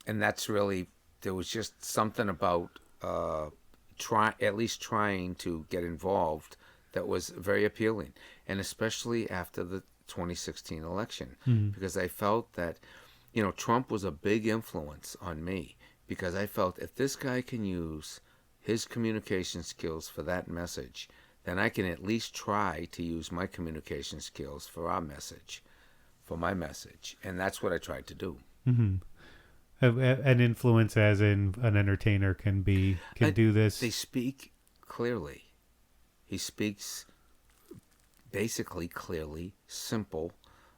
that's really, there was just something about at least trying to get involved that was very appealing, and especially after the 2016 election, because I felt that Trump was a big influence on me, because I felt if this guy can use his communication skills for that message, then I can at least try to use my communication skills for our message, for my message. And that's what I tried to do. An influence as in an entertainer can do this. They speak clearly. He speaks basically clearly, simple.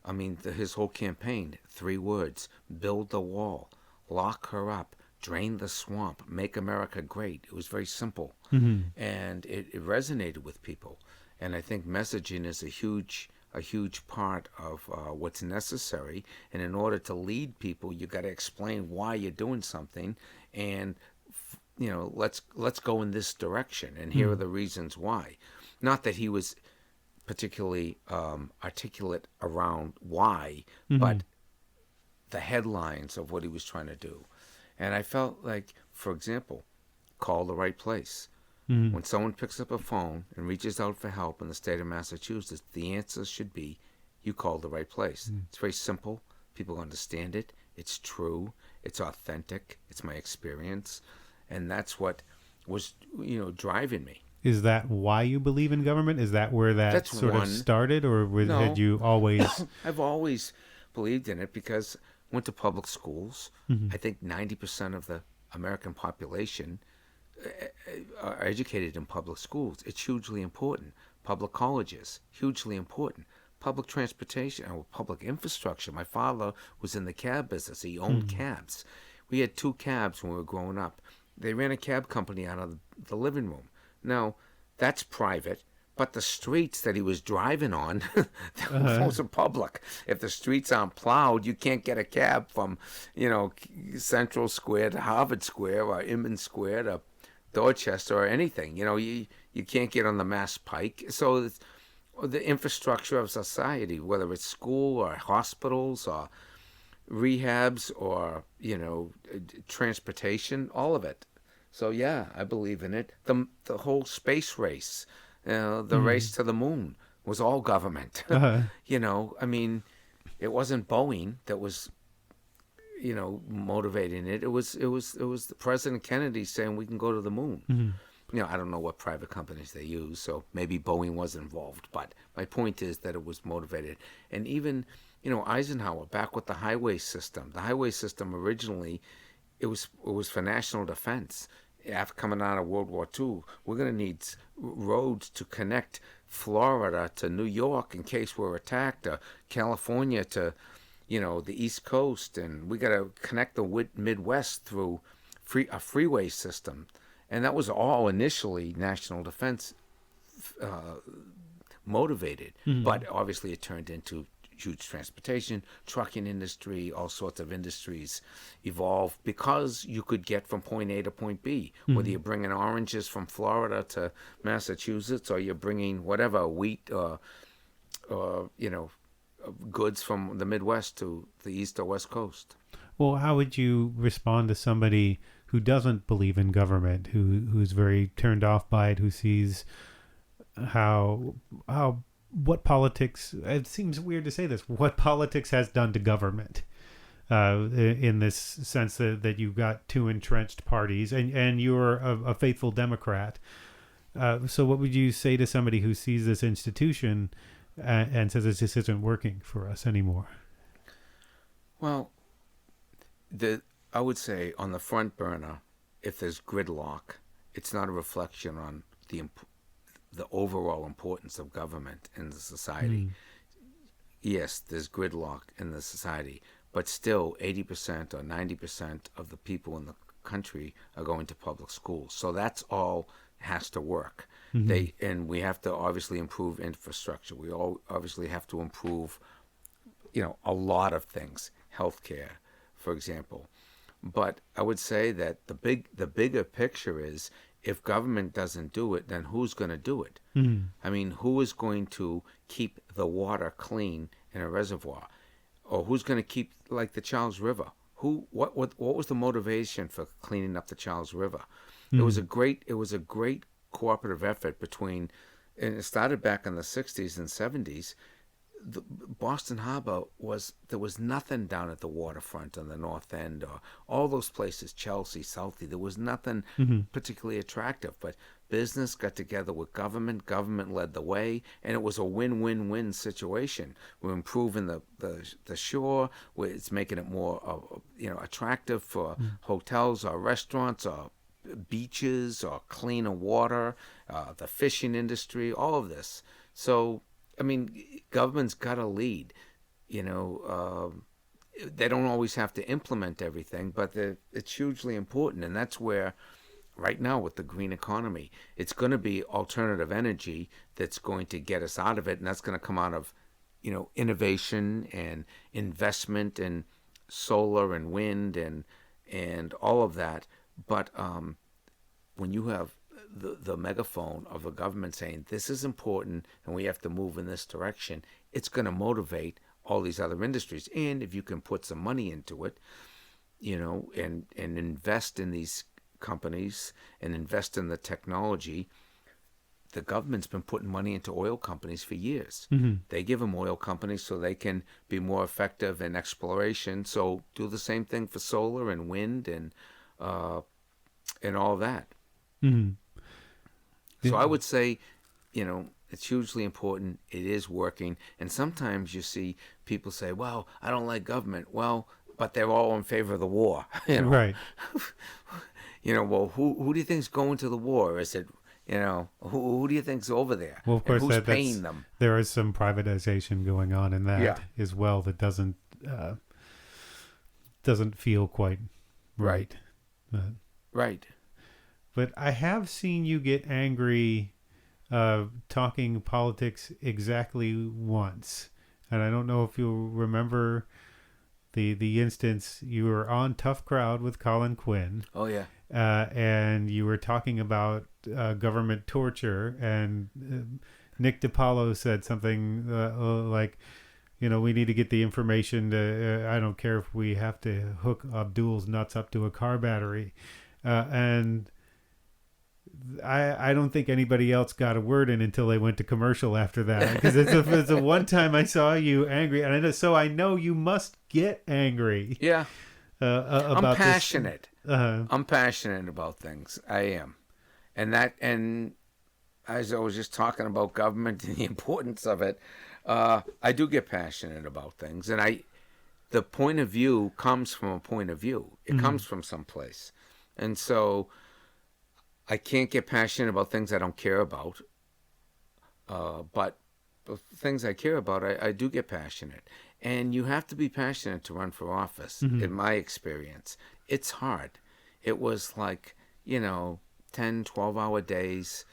I mean, his whole campaign, 3 words: build the wall, lock her up, drain the swamp, make America great. It was very simple, and it resonated with people. And I think messaging is a huge part of what's necessary. And in order to lead people, you got to explain why you're doing something, and let's go in this direction. And here are the reasons why. Not that he was particularly articulate around why, but the headlines of what he was trying to do. And I felt like, for example, call the right place. When someone picks up a phone and reaches out for help in the state of Massachusetts, the answer should be, you called the right place. It's very simple. People understand it. It's true. It's authentic. It's my experience. And that's what was, driving me. Is that why you believe in government? Is that where that of started, or had you always? I've always believed in it because I went to public schools. I think 90% of the American population are educated in public schools. It's hugely important. Public colleges, hugely important. Public transportation or public infrastructure. My father was in the cab business. He owned cabs. We had 2 cabs when we were growing up. They ran a cab company out of the living room. Now, that's private, but the streets that he was driving on, those are public. If the streets aren't plowed, you can't get a cab from, Central Square to Harvard Square or Inman Square to Dorchester or anything. You can't get on the Mass Pike. So the infrastructure of society, whether it's school or hospitals or rehabs or, transportation, all of it. So, yeah, I believe in it. The whole space race, the race to the moon was all government. I mean, it wasn't Boeing that was, motivating it. It was the President Kennedy saying we can go to the moon. I don't know what private companies they use, so maybe Boeing was involved. But my point is that it was motivated. And even, Eisenhower, back with the highway system. The highway system originally, it was for national defense. After coming out of World War II, we're going to need roads to connect Florida to New York in case we're attacked, or California to, the East Coast, and we got to connect the Midwest through a freeway system. And that was all initially national defense motivated, but obviously it turned into huge transportation, trucking industry, all sorts of industries evolved because you could get from point A to point B, whether you're bringing oranges from Florida to Massachusetts, or you're bringing whatever, wheat or goods from the Midwest to the East or West Coast. Well, how would you respond to somebody who doesn't believe in government, who's very turned off by it, who sees what politics, it seems weird to say this, what politics has done to government, in this sense that you've got two entrenched parties, and you're a faithful Democrat. So what would you say to somebody who sees this institution and says it just isn't working for us anymore? Well, I would say on the front burner, if there's gridlock, it's not a reflection on the overall importance of government in the society. Yes, there's gridlock in the society, but still 80% or 90% of the people in the country are going to public schools. So that's all has to work. And we have to obviously improve infrastructure. We all obviously have to improve, a lot of things, healthcare, for example. But I would say that the bigger picture is, if government doesn't do it, then who's going to do it? I mean, who is going to keep the water clean in a reservoir? Or who's going to keep, like, the Charles River? What was the motivation for cleaning up the Charles River? It was a great cooperative effort between, and it started back in the 60s and 70s. The Boston Harbor there was nothing down at the waterfront on the North End, or all those places, Chelsea, Southie. There was nothing particularly attractive, but business got together with government led the way, and it was a win-win-win situation. We're improving the shore, it's making it more attractive for hotels or restaurants or beaches or cleaner water, the fishing industry, all of this. So, I mean, government's got to lead. They don't always have to implement everything, but it's hugely important. And that's where, right now with the green economy, it's going to be alternative energy that's going to get us out of it. And that's going to come out of, innovation and investment in solar and wind and all of that. But when you have the megaphone of the government saying this is important and we have to move in this direction, it's going to motivate all these other industries. And if you can put some money into it, and invest in these companies and invest in the technology, the government's been putting money into oil companies for years. They give them oil companies so they can be more effective in exploration. So do the same thing for solar and wind and all that. So I would say, it's hugely important. It is working. And sometimes you see people say, well, I don't like government. Well, but they're all in favor of the war. Right. Well, who do you think's going to the war? Is it, who do you think's over there? Well, of course, and who's paying them? There is some privatization going on in that as well that doesn't feel quite right. Right. But I have seen you get angry talking politics exactly once. And I don't know if you'll remember the instance. You were on Tough Crowd with Colin Quinn. Oh, yeah. And you were talking about government torture. And Nick DiPaolo said something like, we need to get the information to, I don't care if we have to hook Abdul's nuts up to a car battery. And I don't think anybody else got a word in until they went to commercial after that, because it's a one time I saw you angry, and I know you must get angry. Yeah, about I'm passionate. This. I'm passionate about things. I am, and as I was just talking about government and the importance of it, I do get passionate about things, and the point of view comes from a point of view. It comes from someplace, and so I can't get passionate about things I don't care about. But the things I care about, I do get passionate. And you have to be passionate to run for office, in my experience. It's hard. It was like, 10, 12-hour days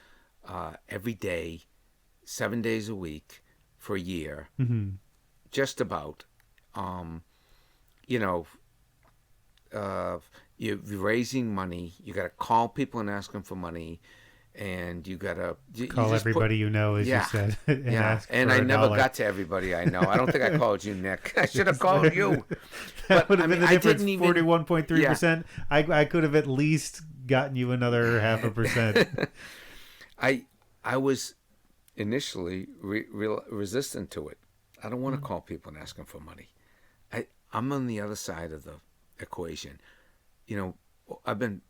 every day, 7 days a week for a year, just about. You're raising money. You got to call people and ask them for money. And you gotta call everybody you know, as you said. And I never got to everybody I know. I don't think I called you, Nick. I should have called you. That would have been the difference. 41.3%. I could have at least gotten you another 0.5%. I was initially resistant to it. I don't want to call people and ask them for money. I'm on the other side of the equation. I've been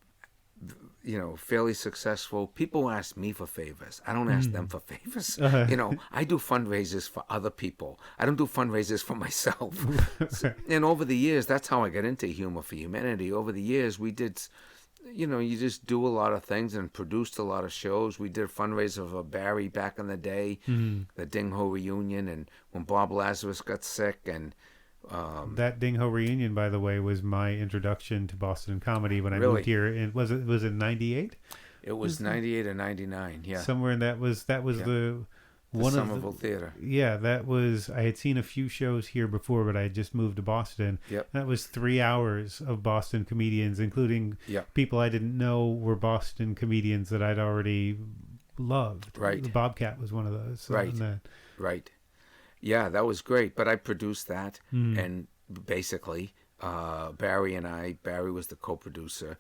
fairly successful. People ask me for favors. I don't ask them for favors. I do fundraisers for other people. I don't do fundraisers for myself. And over the years, that's how I got into Humor for Humanity. Over the years, we did, you just do a lot of things and produced a lot of shows. We did a fundraiser for Barry back in the day, the Ding Ho reunion, and when Bob Lazarus got sick, and that Ding Ho reunion, by the way, was my introduction to Boston comedy when I moved here. Was it 98? It was 98 or 99. Yeah, somewhere in that was the one Somerville of the Theater. Yeah, that was. I had seen a few shows here before, but I had just moved to Boston. Yep. That was 3 hours of Boston comedians, including people I didn't know were Boston comedians that I'd already loved. Right. The Bobcat was one of those. Right. Right. Yeah, that was great. But I produced that, and basically, Barry was the co-producer,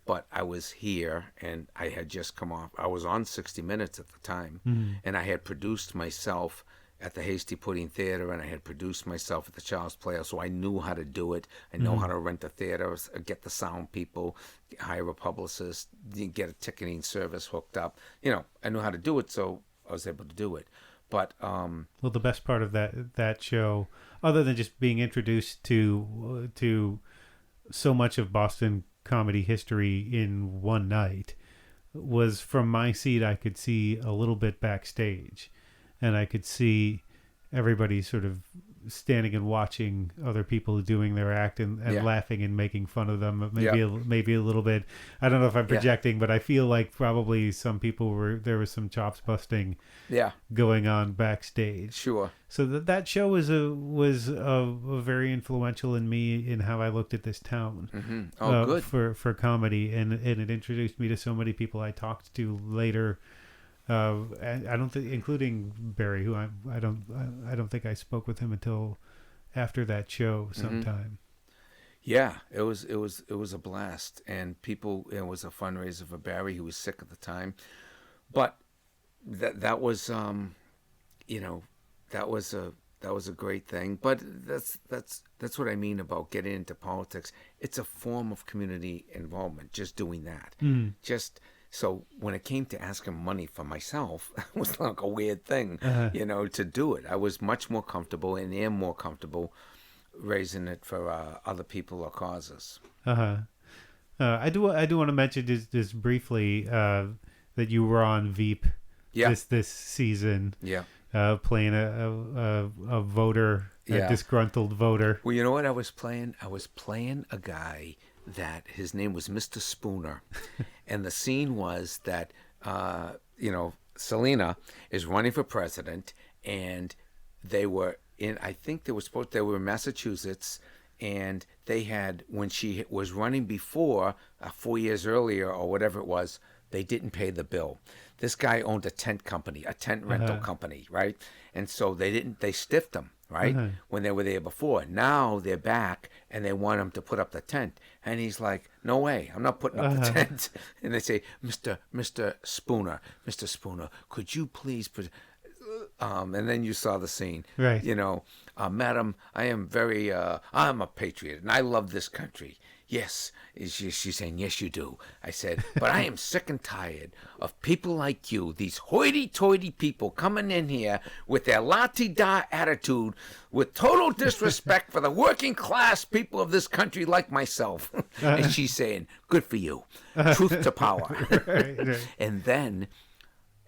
but I was here, and I had just come off. I was on 60 Minutes at the time, and I had produced myself at the Hasty Pudding Theater, and I had produced myself at the Child's Playhouse, so I knew how to do it. I know how to rent a theater, get the sound people, hire a publicist, get a ticketing service hooked up. I knew how to do it, so I was able to do it. But well, the best part of that show, other than just being introduced to so much of Boston comedy history in one night, was from my seat I could see a little bit backstage, and I could see everybody sort of standing and watching other people doing their act and laughing and making fun of them. Maybe a little bit. I don't know if I'm projecting, but I feel like probably some people there was some chops busting going on backstage. Sure. So that show was very influential in me in how I looked at this town. Mm-hmm. Oh, good. For comedy, and it introduced me to so many people I talked to later. And I don't think, including Barry, who I don't think I spoke with him until after that show sometime. Yeah, it was a blast, and it was a fundraiser for Barry, who was sick at the time, but that was that was a great thing. But that's what I mean about getting into politics. It's a form of community involvement. Just doing that, So when it came to asking money for myself, it was like a weird thing, to do it. I was much more comfortable and am more comfortable raising it for other people or causes. I do want to mention just briefly that you were on Veep this season. Yeah. Playing a voter, a disgruntled voter. Well, you know what I was playing? I was playing a guy that his name was Mr. Spooner. And the scene was that, Selena is running for president, and they were in Massachusetts, and they had, when she was running before, 4 years earlier or whatever it was, they didn't pay the bill. This guy owned a tent rental company, right? And so they stiffed him, right? When they were there before. Now they're back and they want him to put up the tent. And he's like, no way, I'm not putting up the tent. And they say, Mr. Spooner, could you please and then you saw the scene, right? Madam, I'm a patriot and I love this country. Yes, she's saying, yes, you do. I said, but I am sick and tired of people like you, these hoity-toity people coming in here with their la-ti-da attitude, with total disrespect for the working class people of this country like myself. And she's saying, good for you. Truth to power. Right. And then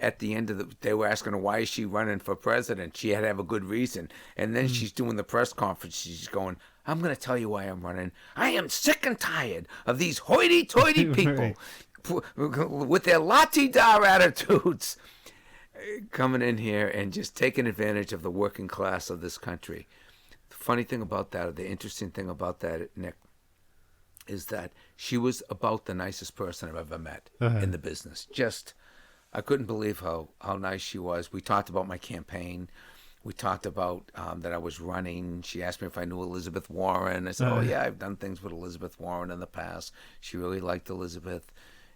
at the end of they were asking her, why is she running for president? She had to have a good reason. And then she's doing the press conference. She's going, I'm going to tell you why I'm running. I am sick and tired of these hoity-toity people with their la-ti-da attitudes coming in here and just taking advantage of the working class of this country. The funny thing about that, or the interesting thing about that, Nick, is that she was about the nicest person I've ever met in the business. Just, I couldn't believe how nice she was. We talked about my campaign. We talked about that I was running. She asked me if I knew Elizabeth Warren. I said, oh, yeah, I've done things with Elizabeth Warren in the past. She really liked Elizabeth.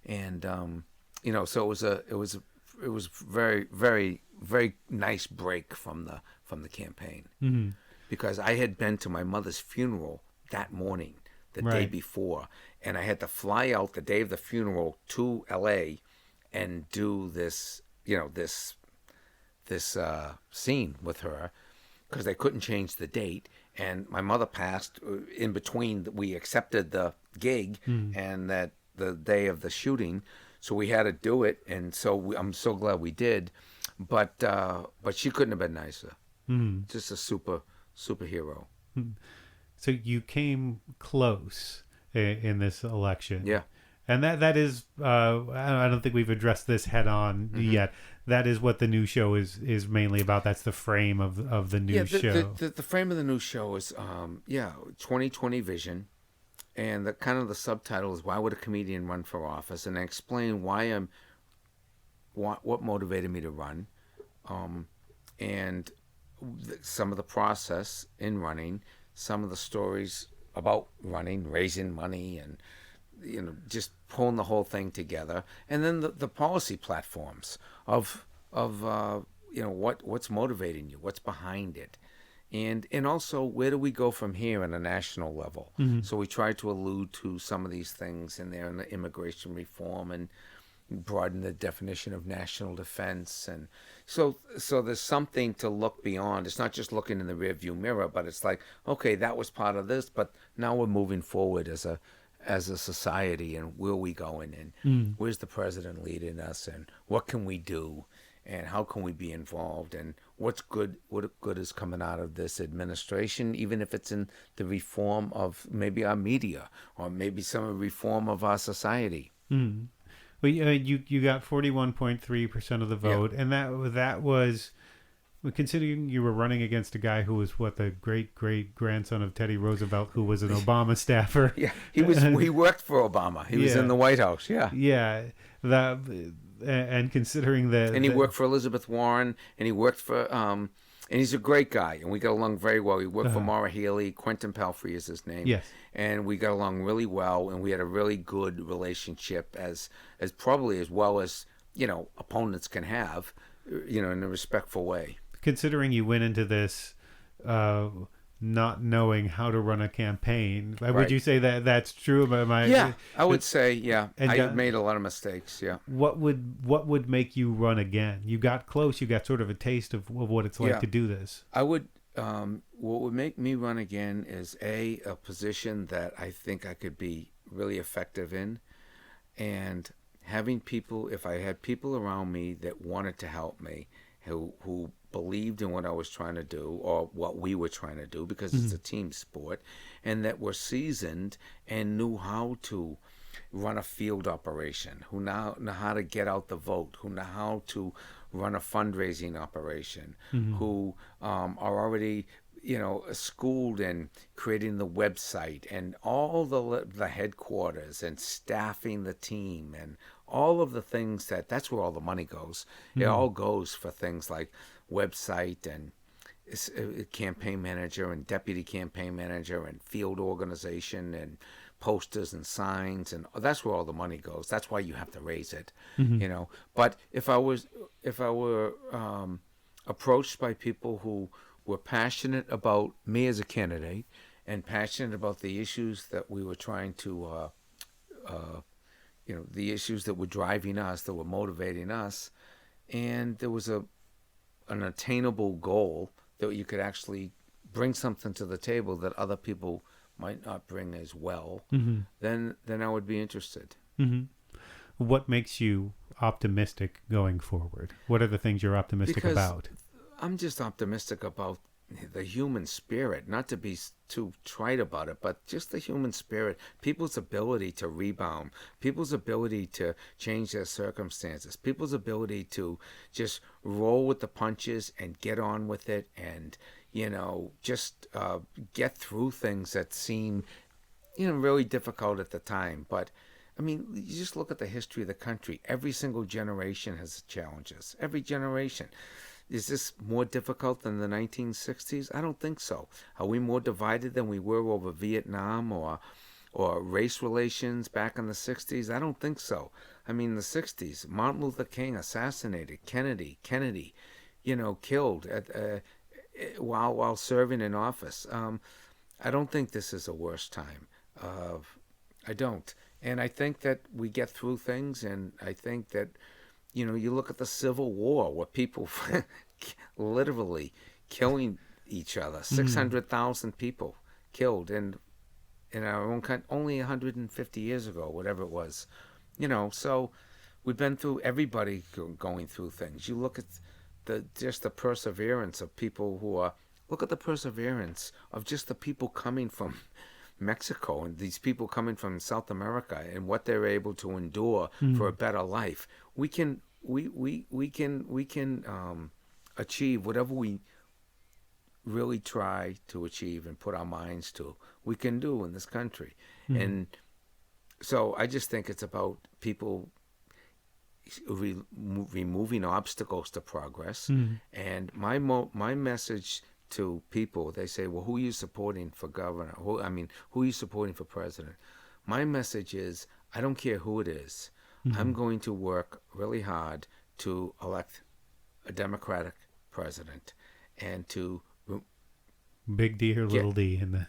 And, so it was very, very, very nice break from the campaign. Mm-hmm. Because I had been to my mother's funeral that morning, the day before, and I had to fly out the day of the funeral to L.A. and do this scene with her because they couldn't change the date. And my mother passed in between. We accepted the gig and that the day of the shooting, so we had to do it. And so I'm so glad we did. But she couldn't have been nicer. Just a superhero. So you came close in this election. Yeah. And that is, I don't think we've addressed this head on yet. That is what the new show is mainly about. That's the frame of the new show. The frame of the new show is, 2020 vision. And the subtitle is, why would a comedian run for office? And I explain what motivated me to run. And some of the process in running, some of the stories about running, raising money, and just pulling the whole thing together, and then the policy platforms of what's motivating you, what's behind it, and also where do we go from here on a national level. So we try to allude to some of these things in there, in the immigration reform, and broaden the definition of national defense. And so there's something to look beyond. It's not just looking in the rearview mirror, but it's like, okay, that was part of this, but now we're moving forward as a society, and where are we going, and where's the president leading us, and what can we do, and how can we be involved, and what good is coming out of this administration, even if it's in the reform of maybe our media, or maybe some reform of our society. Well, you got 41.3% of the vote, and that was, considering you were running against a guy who was the great grandson of Teddy Roosevelt, who was an Obama staffer. Yeah, he worked for Obama. He was in the White House. Yeah. Yeah, and considering that, and he worked for Elizabeth Warren, and he worked for and he's a great guy, and we got along very well. He worked for Maura Healey. Quentin Palfrey is his name. Yes. And we got along really well, and we had a really good relationship, as probably as well as opponents can have, in a respectful way. Considering you went into this not knowing how to run a campaign, would you say that that's true? I would say, yeah. I made a lot of mistakes, yeah. What would make you run again? You got close, you got sort of a taste of what it's like to do this. I would, what would make me run again is a position that I think I could be really effective in, and having people, if I had people around me that wanted to help me, who believed in what I was trying to do, or what we were trying to do, because it's a team sport, and that were seasoned and knew how to run a field operation, who know how to get out the vote, who know how to run a fundraising operation, who are already schooled in creating the website and all the headquarters and staffing the team and all of the things that's where all the money goes. It all goes for things like website and campaign manager and deputy campaign manager and field organization and posters and signs, and that's where all the money goes. That's why you have to raise it, But if I were approached by people who were passionate about me as a candidate and passionate about the issues that we were trying to, the issues that were driving us, that were motivating us, and there was an attainable goal that you could actually bring something to the table that other people might not bring as well, then I would be interested. What makes you optimistic going forward? What are the things you're optimistic Because about? I'm just optimistic about the human spirit, not to be too trite about it, but just the human spirit, people's ability to rebound, people's ability to change their circumstances, people's ability to just roll with the punches and get on with it and, just get through things that seem, really difficult at the time. But I mean, you just look at the history of the country. Every single generation has challenges. Every generation. Is this more difficult than the 1960s? I don't think so. Are we more divided than we were over Vietnam or race relations back in the 60s? I don't think so. I mean, the 60s, Martin Luther King assassinated, Kennedy, killed while serving in office. I don't think this is a worse time. I don't. And I think that we get through things, and I think that you look at the Civil War where people literally killing each other. 600,000 people killed in our own country only 150 years ago, whatever it was. So we've been through, everybody going through things. You look at the perseverance of people look at the perseverance of just the people coming from Mexico and these people coming from South America and what they're able to endure for a better life. We can achieve whatever we really try to achieve and put our minds to. We can do in this country, and so I just think it's about people removing obstacles to progress. And my message to people, they say, well, who are you supporting for governor? Who are you supporting for president? My message is, I don't care who it is. I'm going to work really hard to elect a Democratic president and to big D or little d in the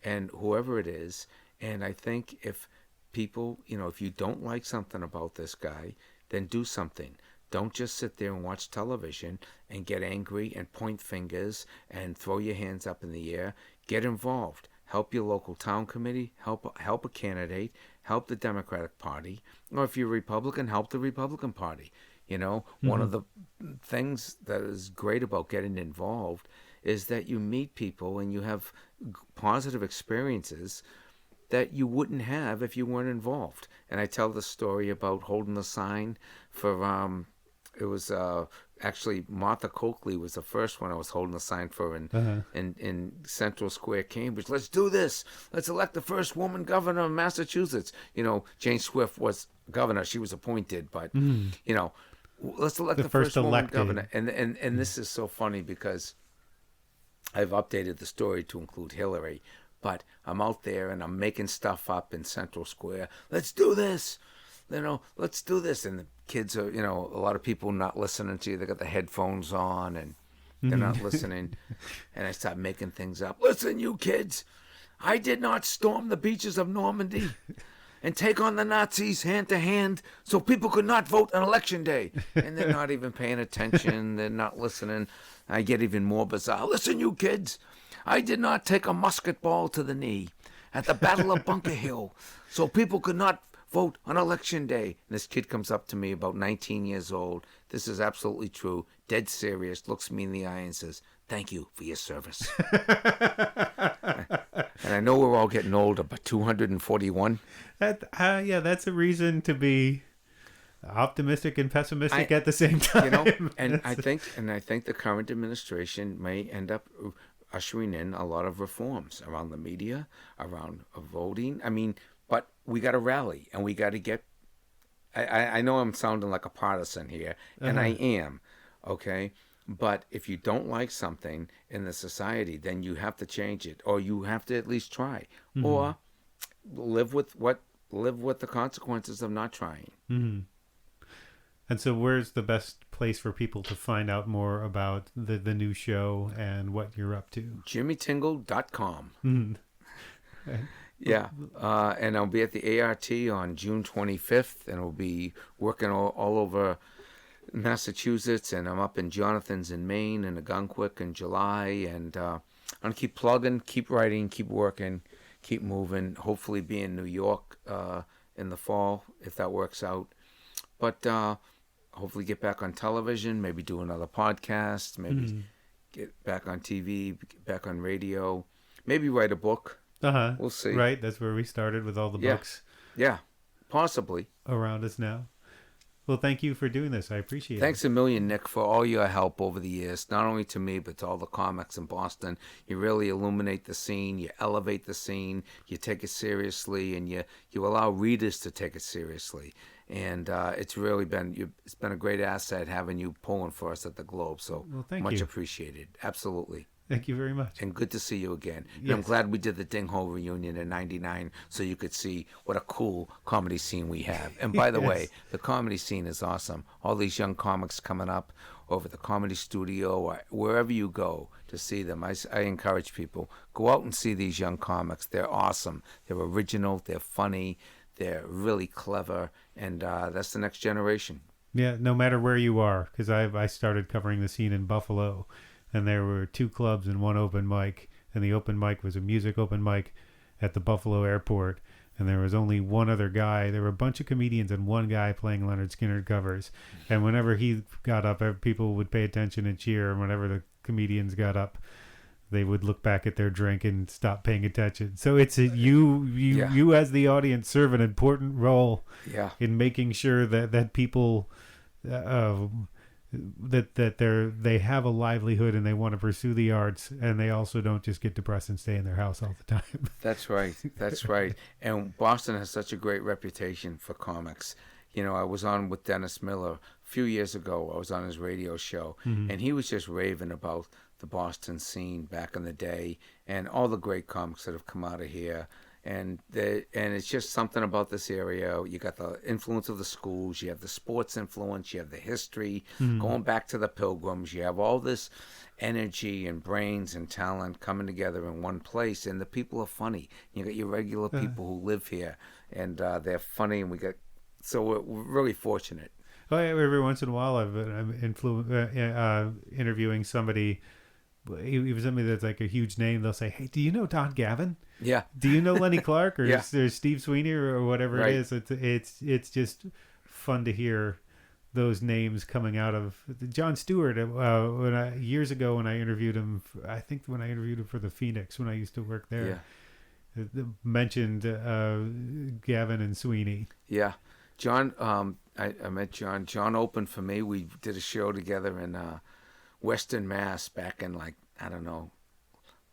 and whoever it is. And I think if people, if you don't like something about this guy, then do something. Don't just sit there and watch television and get angry and point fingers and throw your hands up in the air. Get involved. Help your local town committee. Help a candidate. Help the Democratic Party. Or if you're Republican, help the Republican Party. One of the things that is great about getting involved is that you meet people and you have positive experiences that you wouldn't have if you weren't involved. And I tell the story about holding the sign for it was actually Martha Coakley was the first one I was holding the sign for in Central Square, Cambridge. Let's do this. Let's elect the first woman governor of Massachusetts. Jane Swift was governor. She was appointed, but let's elect the first woman governor. And this is so funny because I've updated the story to include Hillary, but I'm out there and I'm making stuff up in Central Square. Let's do this. Let's do this. And the kids are, a lot of people not listening to you. They got the headphones on and they're not listening. And I start making things up. Listen, you kids, I did not storm the beaches of Normandy and take on the Nazis hand to hand so people could not vote on Election Day. And they're not even paying attention. They're not listening. I get even more bizarre. Listen, you kids, I did not take a musket ball to the knee at the Battle of Bunker Hill so people could not vote on Election Day. And this kid comes up to me, about 19 years old. This is absolutely true. Dead serious, looks me in the eye and says, "Thank you for your service." And I know we're all getting older, but 241? That's a reason to be optimistic and pessimistic at the same time. And I think the current administration may end up ushering in a lot of reforms around the media, around voting. But we got to rally, and we got to get. I know I'm sounding like a partisan here, and I am, okay. But if you don't like something in the society, then you have to change it, or you have to at least try, or live with the consequences of not trying. And so, where's the best place for people to find out more about the new show and what you're up to? JimmyTingle.com. Yeah, and I'll be at the ART on June 25th, and I'll be working all over Massachusetts, and I'm up in Jonathan's in Maine and Ogunquit in July, and I'm going to keep plugging, keep writing, keep working, keep moving, hopefully be in New York in the fall, if that works out. but hopefully get back on television, maybe do another podcast, maybe get back on TV, get back on radio, maybe write a book. We'll see. Right, that's where we started with all the books. Yeah, possibly. Around us now. Well, thank you for doing this. I appreciate it. Thanks a million, Nick, for all your help over the years, not only to me, but to all the comics in Boston. You really illuminate the scene, you elevate the scene, you take it seriously, and you allow readers to take it seriously. And it's really been a great asset having you pulling for us at the Globe. So much appreciated. Absolutely. Thank you very much. And good to see you again. Yes. And I'm glad we did the Dinghole reunion in '99 so you could see what a cool comedy scene we have. And by the way, the comedy scene is awesome. All these young comics coming up over the Comedy Studio or wherever you go to see them. I encourage people, go out and see these young comics. They're awesome. They're original. They're funny. They're really clever. And that's the next generation. Yeah, no matter where you are, because I started covering the scene in Buffalo. And there were 2 clubs and 1 open mic. And the open mic was a music open mic at the Buffalo airport. And there was only one other guy. There were a bunch of comedians and one guy playing Leonard Skinner covers. And whenever he got up, people would pay attention and cheer. And whenever the comedians got up, they would look back at their drink and stop paying attention. So it's you as the audience serve an important role in making sure that people... that they have a livelihood and they want to pursue the arts, and they also don't just get depressed and stay in their house all the time. That's right. And Boston has such a great reputation for comics. You know, I was on with Dennis Miller a few years ago. I was on his radio show, and he was just raving about the Boston scene back in the day and all the great comics that have come out of here. And it's just something about this area. You got the influence of the schools, you have the sports influence, you have the history, going back to the Pilgrims. You have all this energy and brains and talent coming together in one place, and the people are funny. You got your regular people who live here, and they're funny, and we're really fortunate. Oh, yeah, every once in a while, I'm interviewing somebody. Even somebody that's like a huge name. They'll say, "Hey, do you know Don Gavin? Yeah. Do you know Lenny Clark or Steve Sweeney or whatever right. it is?" It's just fun to hear those names coming out of Jon Stewart. Years ago when I interviewed him, I think when I interviewed him for the Phoenix when I used to work there, mentioned Gavin and Sweeney. Yeah, John. I met John. John opened for me. We did a show together in Western Mass back in late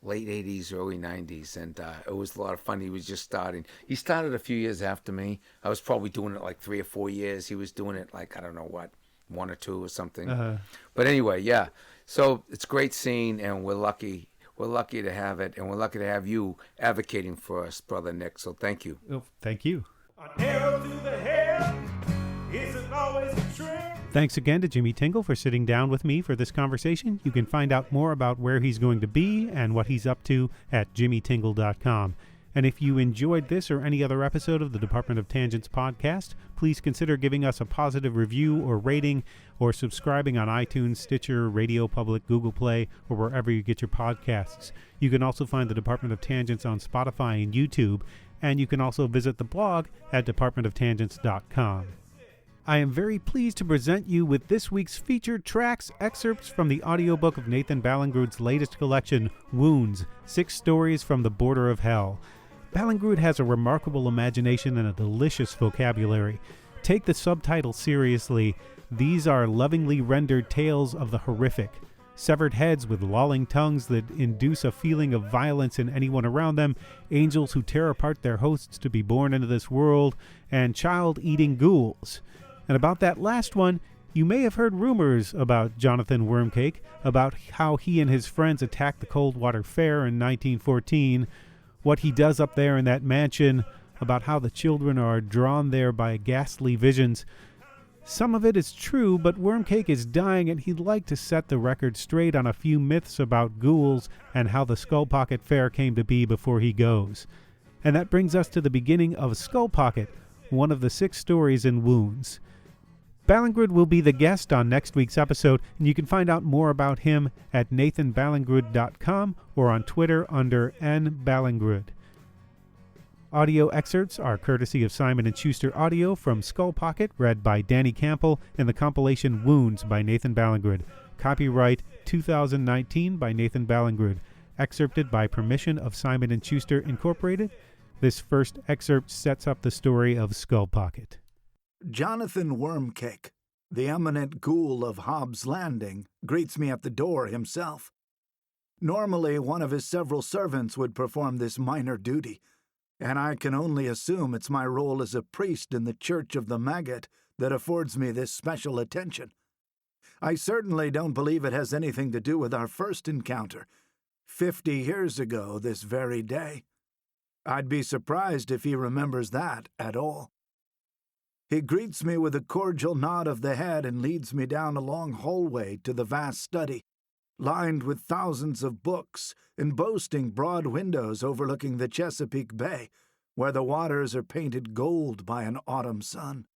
80s, early 90s, and it was a lot of fun. He was just starting. He started a few years after me. I was probably doing it like 3 or 4 years. He was doing it like, 1 or 2 or something. But anyway, yeah. So it's a great scene, and we're lucky. We're lucky to have it, and we're lucky to have you advocating for us, Brother Nick. So thank you. Oh, thank you. An arrow to the head isn't always a trick. Thanks again to Jimmy Tingle for sitting down with me for this conversation. You can find out more about where he's going to be and what he's up to at jimmytingle.com. And if you enjoyed this or any other episode of the Department of Tangents podcast, please consider giving us a positive review or rating or subscribing on iTunes, Stitcher, Radio Public, Google Play, or wherever you get your podcasts. You can also find the Department of Tangents on Spotify and YouTube, and you can also visit the blog at departmentoftangents.com. I am very pleased to present you with this week's featured tracks, excerpts from the audiobook of Nathan Ballingrud's latest collection, Wounds, 6 Stories from the Border of Hell. Ballingrud has a remarkable imagination and a delicious vocabulary. Take the subtitle seriously. These are lovingly rendered tales of the horrific. Severed heads with lolling tongues that induce a feeling of violence in anyone around them, angels who tear apart their hosts to be born into this world, and child-eating ghouls. And about that last one, you may have heard rumors about Jonathan Wormcake, about how he and his friends attacked the Coldwater Fair in 1914, what he does up there in that mansion, about how the children are drawn there by ghastly visions. Some of it is true, but Wormcake is dying and he'd like to set the record straight on a few myths about ghouls and how the Skull Pocket Fair came to be before he goes. And that brings us to the beginning of Skull Pocket, one of the 6 stories in Wounds. Ballingrud will be the guest on next week's episode, and you can find out more about him at nathanballingrud.com or on Twitter under nballingrud. Audio excerpts are courtesy of Simon & Schuster Audio from Skull Pocket, read by Danny Campbell, and the compilation Wounds by Nathan Ballingrud. Copyright 2019 by Nathan Ballingrud. Excerpted by permission of Simon & Schuster Incorporated. This first excerpt sets up the story of Skull Pocket. Jonathan Wormcake, the eminent ghoul of Hobbs Landing, greets me at the door himself. Normally, one of his several servants would perform this minor duty, and I can only assume it's my role as a priest in the Church of the Maggot that affords me this special attention. I certainly don't believe it has anything to do with our first encounter, 50 years ago this very day. I'd be surprised if he remembers that at all. He greets me with a cordial nod of the head and leads me down a long hallway to the vast study, lined with thousands of books and boasting broad windows overlooking the Chesapeake Bay, where the waters are painted gold by an autumn sun.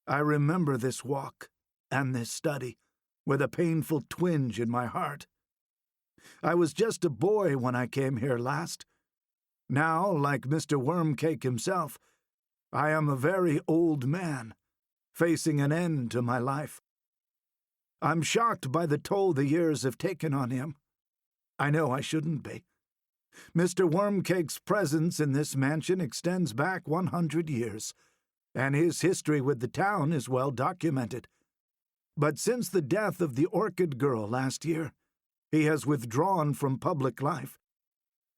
I remember this walk and this study with a painful twinge in my heart. I was just a boy when I came here last. Now, like Mr. Wormcake himself, I am a very old man, facing an end to my life. I'm shocked by the toll the years have taken on him. I know I shouldn't be. Mr. Wormcake's presence in this mansion extends back 100 years, and his history with the town is well documented. But since the death of the Orchid Girl last year, he has withdrawn from public life,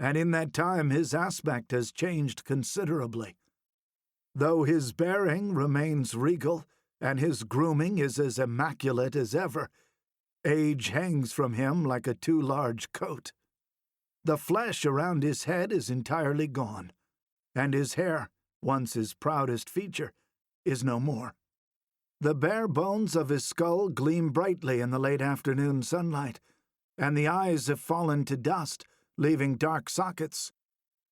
and in that time his aspect has changed considerably. Though his bearing remains regal, and his grooming is as immaculate as ever, age hangs from him like a too large coat. The flesh around his head is entirely gone, and his hair, once his proudest feature, is no more. The bare bones of his skull gleam brightly in the late afternoon sunlight, and the eyes have fallen to dust, leaving dark sockets.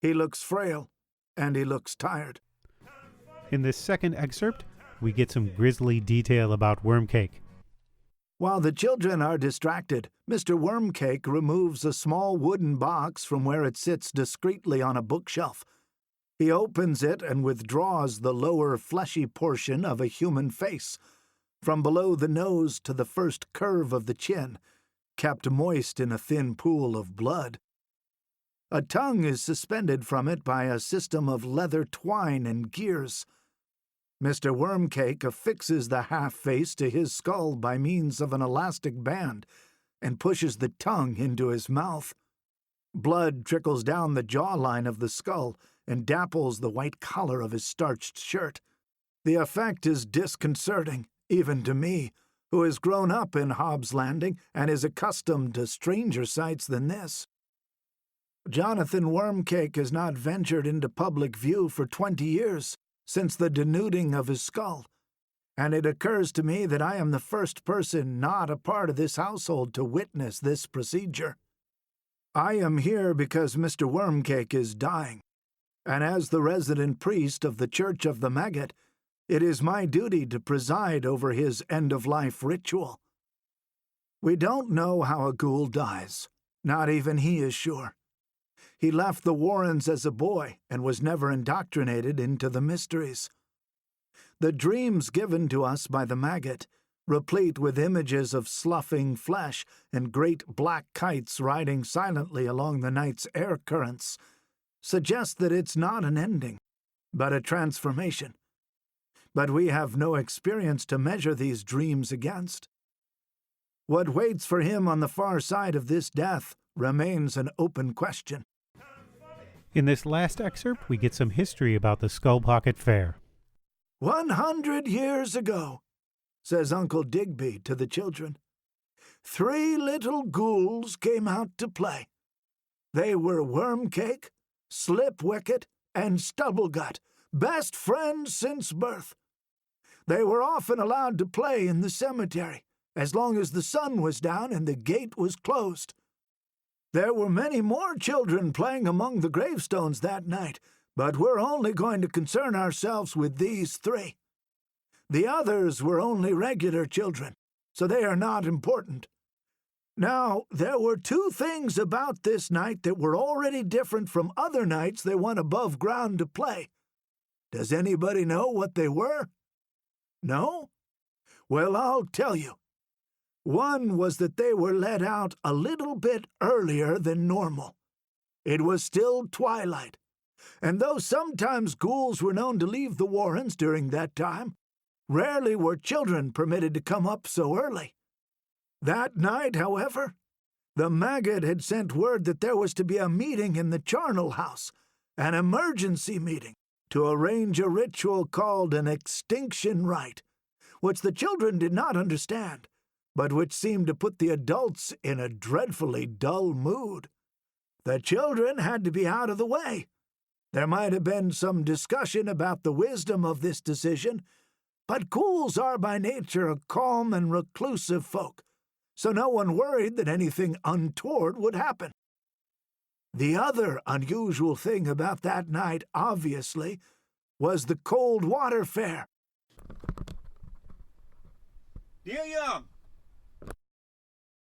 He looks frail, and he looks tired. In this second excerpt, we get some grisly detail about Wormcake. While the children are distracted, Mr. Wormcake removes a small wooden box from where it sits discreetly on a bookshelf. He opens it and withdraws the lower fleshy portion of a human face, from below the nose to the first curve of the chin, kept moist in a thin pool of blood. A tongue is suspended from it by a system of leather twine and gears. Mr. Wormcake affixes the half-face to his skull by means of an elastic band and pushes the tongue into his mouth. Blood trickles down the jawline of the skull and dapples the white collar of his starched shirt. The effect is disconcerting, even to me, who has grown up in Hobbs Landing and is accustomed to stranger sights than this. Jonathan Wormcake has not ventured into public view for 20 years, since the denuding of his skull, and it occurs to me that I am the first person not a part of this household to witness this procedure. I am here because Mr. Wormcake is dying, and as the resident priest of the Church of the Maggot, it is my duty to preside over his end-of-life ritual. We don't know how a ghoul dies. Not even he is sure. He left the Warrens as a boy and was never indoctrinated into the mysteries. The dreams given to us by the maggot, replete with images of sloughing flesh and great black kites riding silently along the night's air currents, suggest that it's not an ending, but a transformation. But we have no experience to measure these dreams against. What waits for him on the far side of this death remains an open question. In this last excerpt, we get some history about the Skull Pocket Fair. 100 years ago, says Uncle Digby to the children, 3 little ghouls came out to play. They were Wormcake, Slipwicket, and Stubblegut, best friends since birth. They were often allowed to play in the cemetery, as long as the sun was down and the gate was closed. There were many more children playing among the gravestones that night, but we're only going to concern ourselves with these 3. The others were only regular children, so they are not important. Now, there were two things about this night that were already different from other nights they went above ground to play. Does anybody know what they were? No? Well, I'll tell you. One was that they were let out a little bit earlier than normal. It was still twilight, and though sometimes ghouls were known to leave the warrens during that time, rarely were children permitted to come up so early. That night, however, the maggot had sent word that there was to be a meeting in the charnel house, an emergency meeting, to arrange a ritual called an extinction rite, which the children did not understand, but which seemed to put the adults in a dreadfully dull mood. The children had to be out of the way. There might have been some discussion about the wisdom of this decision, but ghouls are by nature a calm and reclusive folk, so no one worried that anything untoward would happen. The other unusual thing about that night, obviously, was the cold water fair. Dear Young,